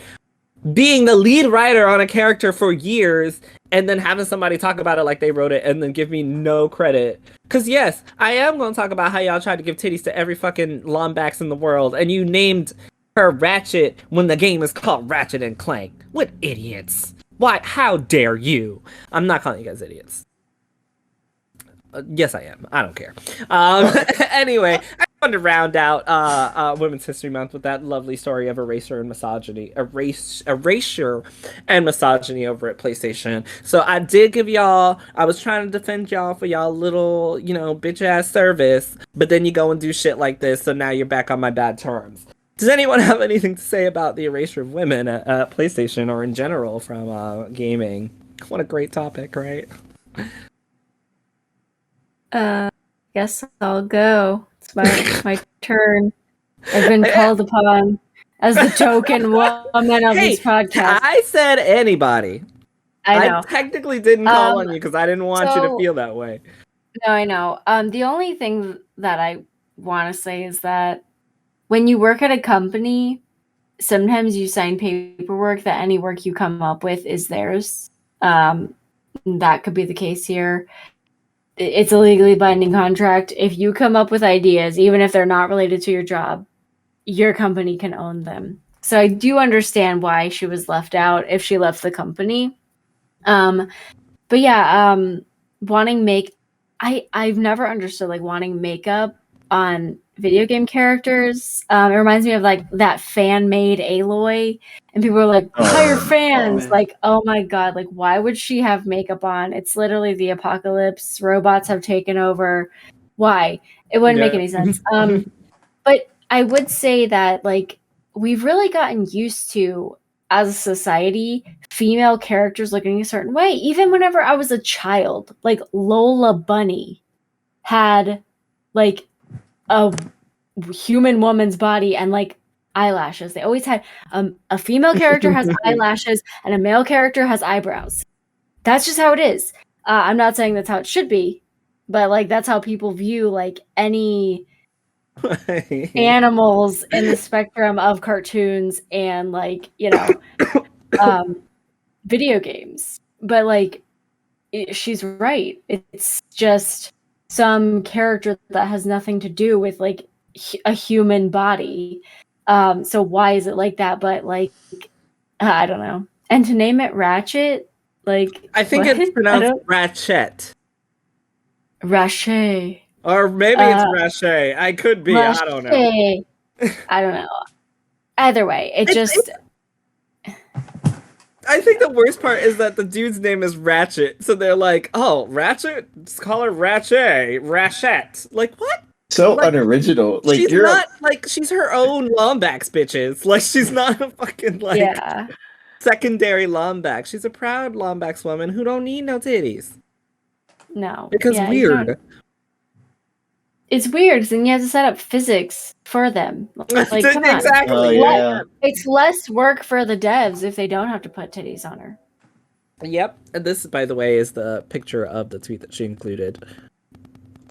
being the lead writer on a character for years and then having somebody talk about it like they wrote it and then give me no credit. Because yes, I am going to talk about how y'all tried to give titties to every fucking Lombax in the world, and you named her Ratchet when the game is called Ratchet & Clank. What idiots. Why? How dare you? I'm not calling you guys idiots. Yes, I am. I don't care. Anyway, I wanted to round out Women's History Month with that lovely story of erasure and misogyny over at PlayStation. So I did give y'all, I was trying to defend y'all for y'all little, bitch ass service, but then you go and do shit like this, so now you're back on my bad terms. Does anyone have anything to say about the erasure of women at PlayStation or in general from gaming? What a great topic, right? Guess I'll go. It's my turn. I've been called upon as the token woman of this podcast. I said anybody. I know. I technically didn't call on you because I didn't want you to feel that way. No, I know. The only thing that I want to say is that when you work at a company, sometimes you sign paperwork that any work you come up with is theirs. That could be the case here. It's a legally binding contract. If you come up with ideas, even if they're not related to your job, your company can own them. So I do understand why she was left out if she left the company. But yeah, I've never understood wanting makeup on video game characters. It reminds me of that fan-made Aloy, and people are like, hire fans. Oh my god, why would she have makeup on? It's literally the apocalypse. Robots have taken over. Why? It wouldn't make any sense. But I would say that we've really gotten used to, as a society, female characters looking a certain way. Even whenever I was a child, Lola Bunny had like a human woman's body and like eyelashes. They always had a female character has eyelashes and a male character has eyebrows. That's just how it is. I'm not saying that's how it should be, but like that's how people view like any animals in the spectrum of cartoons and like, video games. But like she's right. It's just some character that has nothing to do with like a human body. So why is it like that? But like I don't know. And to name it Ratchet, like I think what? it's pronounced Ratchet. Rache. Or maybe it's Rache. I could be. Rache. I don't know. I don't know. Either way, it just. I think the worst part is that the dude's name is Ratchet. So they're like, oh, Ratchet? Just call her Rache. Rachette. Like, what? So like, unoriginal. Like she's not like she's her own Lombax, bitches. Like she's not a fucking like secondary Lombax. She's a proud Lombax woman who don't need no titties. No. Because weird. It's weird because then you have to set up physics for them. Like, come on. Exactly. Oh, yeah. It's less work for the devs if they don't have to put titties on her. Yep. And this, by the way, is the picture of the tweet that she included.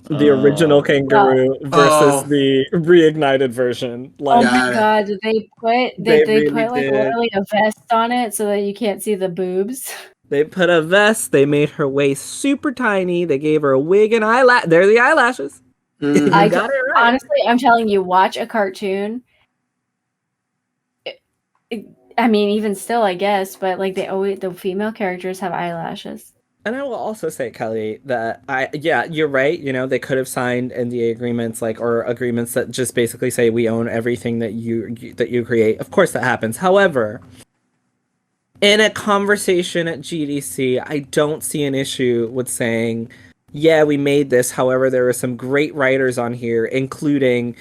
The original kangaroo versus the reignited version. Like, oh my god, did they put really put like literally a vest on it so that you can't see the boobs? They put a vest, they made her waist super tiny, they gave her a wig and eyelash. They're the eyelashes. I got it right. Honestly, I'm telling you, watch a cartoon. I mean, even still, I guess, but like the female characters have eyelashes. And I will also say, Kelly, that you're right. You know, they could have signed NDA agreements, or agreements that just basically say we own everything that you create. Of course, that happens. However, in a conversation at GDC, I don't see an issue with saying, yeah, we made this. However, there were some great writers on here, including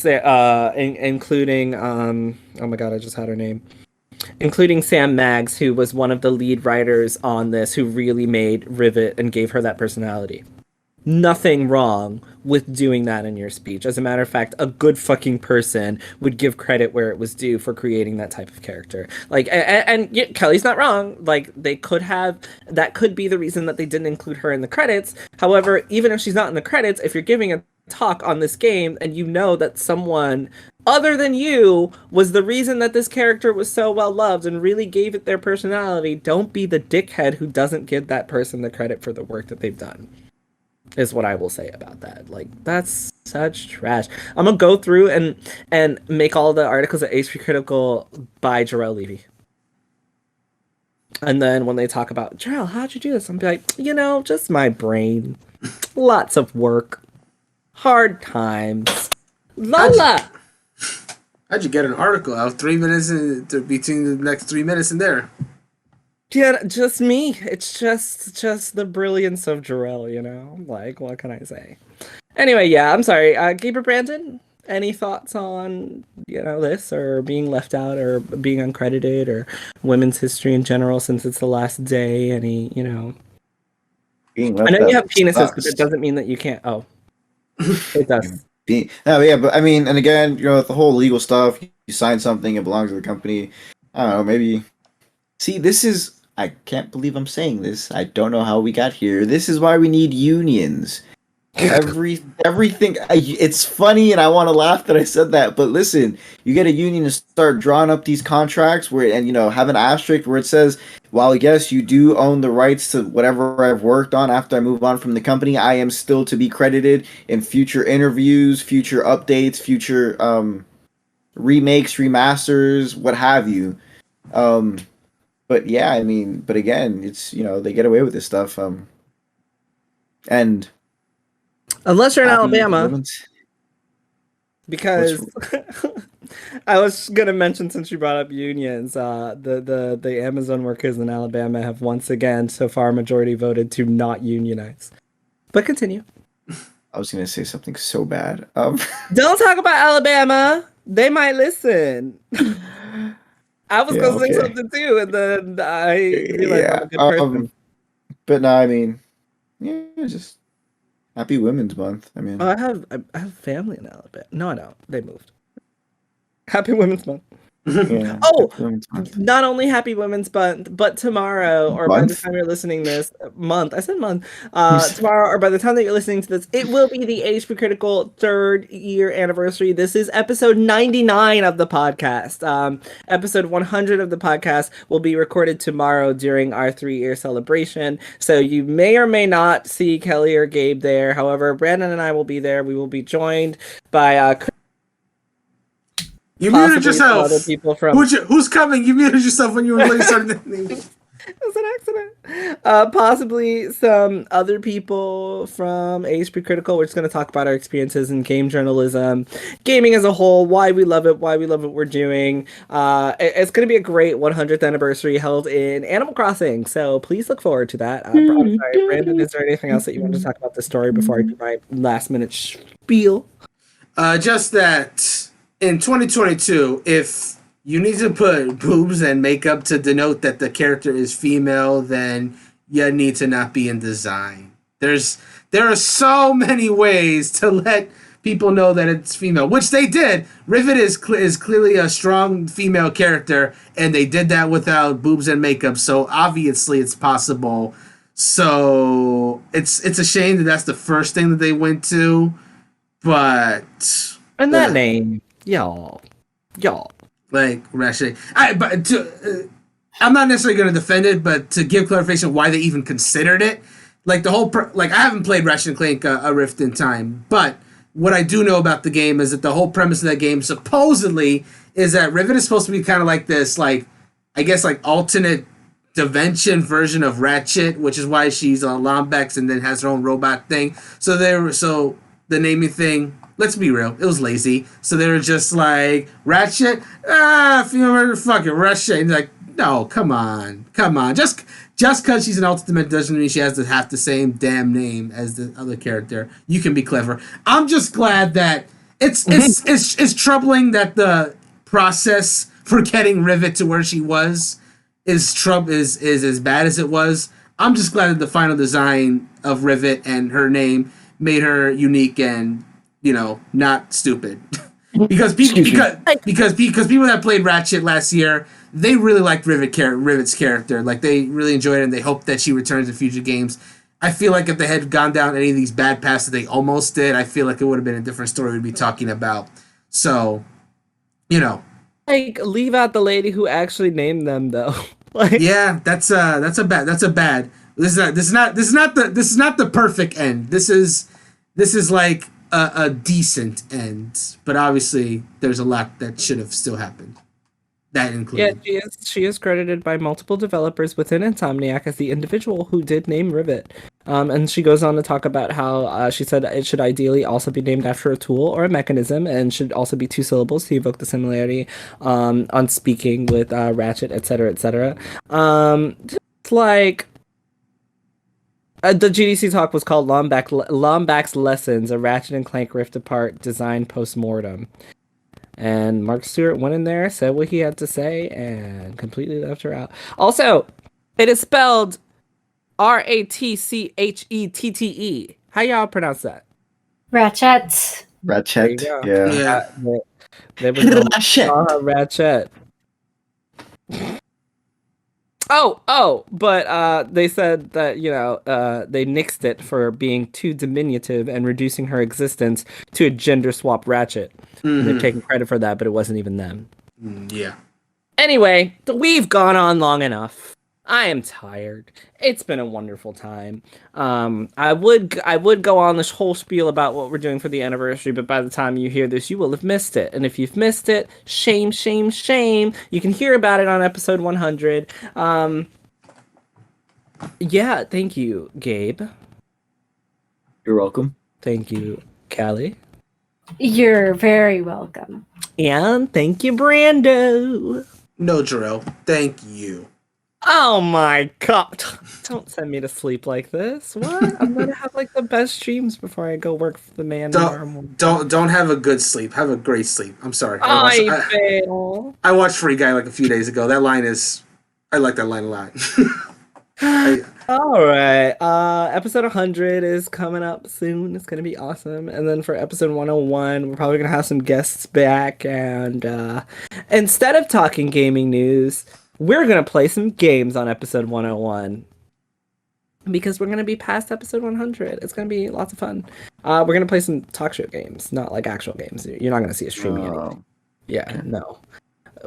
oh my god, I just had her name. Including Sam Maggs, who was one of the lead writers on this, who really made Rivet and gave her that personality. Nothing wrong with doing that in your speech. As a matter of fact, a good fucking person would give credit where it was due for creating that type of character. Like, and yeah, Kelly's not wrong. Like, they could have, that could be the reason that they didn't include her in the credits. However, even if she's not in the credits, if you're giving a talk on this game and you know that someone other than you was the reason that this character was so well loved and really gave it their personality, don't be the dickhead who doesn't give that person the credit for the work that they've done, is what I will say about that. Like, that's such trash. I'm gonna go through and make all the articles at HP Critical by Jarrell Levy. And then when they talk about, Jarrell, how'd you do this? I'm like, just my brain. Lots of work. Hard times. Lola! How'd you get an article out 3 minutes between the next 3 minutes in there? Yeah, just me. It's just the brilliance of Jarrell, Like, what can I say? Anyway, yeah, I'm sorry. Gaber Brandon, any thoughts on, this, or being left out, or being uncredited, or women's history in general since it's the last day? Any, Being I left know you out have penises, sucks. but it doesn't mean that you can't. Oh. It does. No, yeah, but I mean, and again, the whole legal stuff, you sign something, it belongs to the company. I don't know, maybe. See, I can't believe I'm saying this. I don't know how we got here. This is why we need unions. Everything, it's funny and I want to laugh that I said that, but listen, you get a union to start drawing up these contracts and have an asterisk where it says, while yes, you do own the rights to whatever I've worked on after I move on from the company, I am still to be credited in future interviews, future updates, future remakes, remasters, what have you. But yeah, I mean, but again, it's, they get away with this stuff. And unless you're in Alabama, because I was gonna mention, since you brought up unions, the Amazon workers in Alabama have once again so far majority voted to not unionize. But continue. I was gonna say something so bad. Don't talk about Alabama. They might listen. I was gonna say something too, and then I realized I'm a good person. But no, I mean, yeah, just Happy Women's Month. I mean, Oh, I have family in Alabama. No, I don't. They moved. Happy Women's Month. yeah. Oh, Happy Women's Month. not only Happy Women's Month, but tomorrow, or by the Month? time you're listening this month, I said month, tomorrow, or by the time that you're listening to this, it will be the HP Critical 3rd year anniversary. This is episode 99 of the podcast. Episode 100 of the podcast will be recorded tomorrow during our 3-year celebration. So you may or may not see Kelly or Gabe there. However, Brandon and I will be there. We will be joined by You muted yourself. other people from Who's coming? You muted yourself when you were really starting the name. It was an accident. Possibly some other people from HP Critical. We're just going to talk about our experiences in game journalism, gaming as a whole, why we love it, what we're doing. It's going to be a great 100th anniversary held in Animal Crossing, so please look forward to that. I'm sorry, Brandon, is there anything else that you want to talk about this story before I do my last minute spiel? Just that in 2022, if you need to put boobs and makeup to denote that the character is female, then you need to not be in design. There are so many ways to let people know that it's female, which they did. Rivet is clearly a strong female character, and they did that without boobs and makeup, so obviously it's possible. So it's a shame that that's the first thing that they went to, but... And that name, y'all. Like Ratchet. I'm not necessarily going to defend it, but to give clarification why they even considered it, like the whole I haven't played Ratchet and Clank: A Rift in Time, but what I do know about the game is that the whole premise of that game supposedly is that Rivet is supposed to be kind of like this, like I guess like alternate dimension version of Ratchet, which is why she's on Lombax and then has her own robot thing. So the naming thing. Let's be real, it was lazy. So they were just like, Ratchet? Female, fuck it, Ratchet. And like, no, come on. Just because she's an ultimate doesn't mean she has to have the same damn name as the other character. You can be clever. I'm just glad that it's troubling that the process for getting Rivet to where she was is as bad as it was. I'm just glad that the final design of Rivet and her name made her unique and not stupid. because people that played Ratchet last year, they really liked Rivet's character. Like they really enjoyed it, and they hope that she returns in future games. I feel like if they had gone down any of these bad paths that they almost did, I feel like it would have been a different story we'd be talking about. So, like leave out the lady who actually named them, though. Yeah, that's a bad. This is not the perfect end. This is like a decent end, but obviously there's a lot that should have still happened. That included. Yeah, she is credited by multiple developers within Insomniac as the individual who did name Rivet. And she goes on to talk about how she said it should ideally also be named after a tool or a mechanism, and should also be 2 syllables to evoke the similarity on speaking with Ratchet, etc., etc. Just like. The GDC talk was called Lombax Lessons, a Ratchet and Clank Rift Apart design post-mortem. And Mark Stewart went in there, said what he had to say, and completely left her out. Also, it is spelled Ratchette. How y'all pronounce that? Ratchet. Ratchet. Yeah. They were Ratchet. But they said that, they nixed it for being too diminutive and reducing her existence to a gender swap Ratchet. Mm-hmm. And they're taking credit for that, but it wasn't even them. Yeah. Anyway, we've gone on long enough. I am tired. It's been a wonderful time. I would go on this whole spiel about what we're doing for the anniversary, but by the time you hear this, you will have missed it. And if you've missed it, shame, shame, shame. You can hear about it on episode 100. Yeah, thank you, Gabe. You're welcome. Thank you, Callie. You're very welcome. And thank you, Brando. No, Jarrell. Thank you. Oh my god. Don't send me to sleep like this. What? I'm gonna have like the best dreams before I go work for the man tomorrow morning. Don't have a good sleep. Have a great sleep. I'm sorry. I watched Free Guy like a few days ago. I like that line a lot. All right. Episode 100 is coming up soon. It's gonna be awesome. And then for episode 101, we're probably gonna have some guests back. And instead of talking gaming news, we're gonna play some games on episode 101 because we're gonna be past episode 100. It's gonna be lots of fun. We're gonna play some talk show games, not like actual games. You're not gonna see us streaming anything. Yeah, no.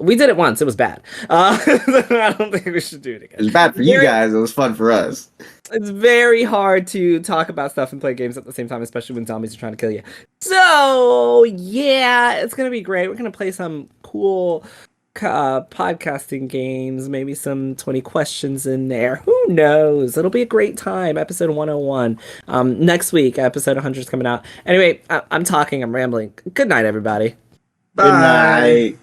We did it once. It was bad. I don't think we should do it again. It was bad for you guys. It was fun for us. It's very hard to talk about stuff and play games at the same time, especially when zombies are trying to kill you. So, yeah, it's going to be great. We're going to play some cool podcasting games, maybe some 20 questions in there. Who knows? It'll be a great time. Episode 101. Next week, episode 100 is coming out. Anyway, I'm talking. I'm rambling. Good night, everybody. Bye. Good night.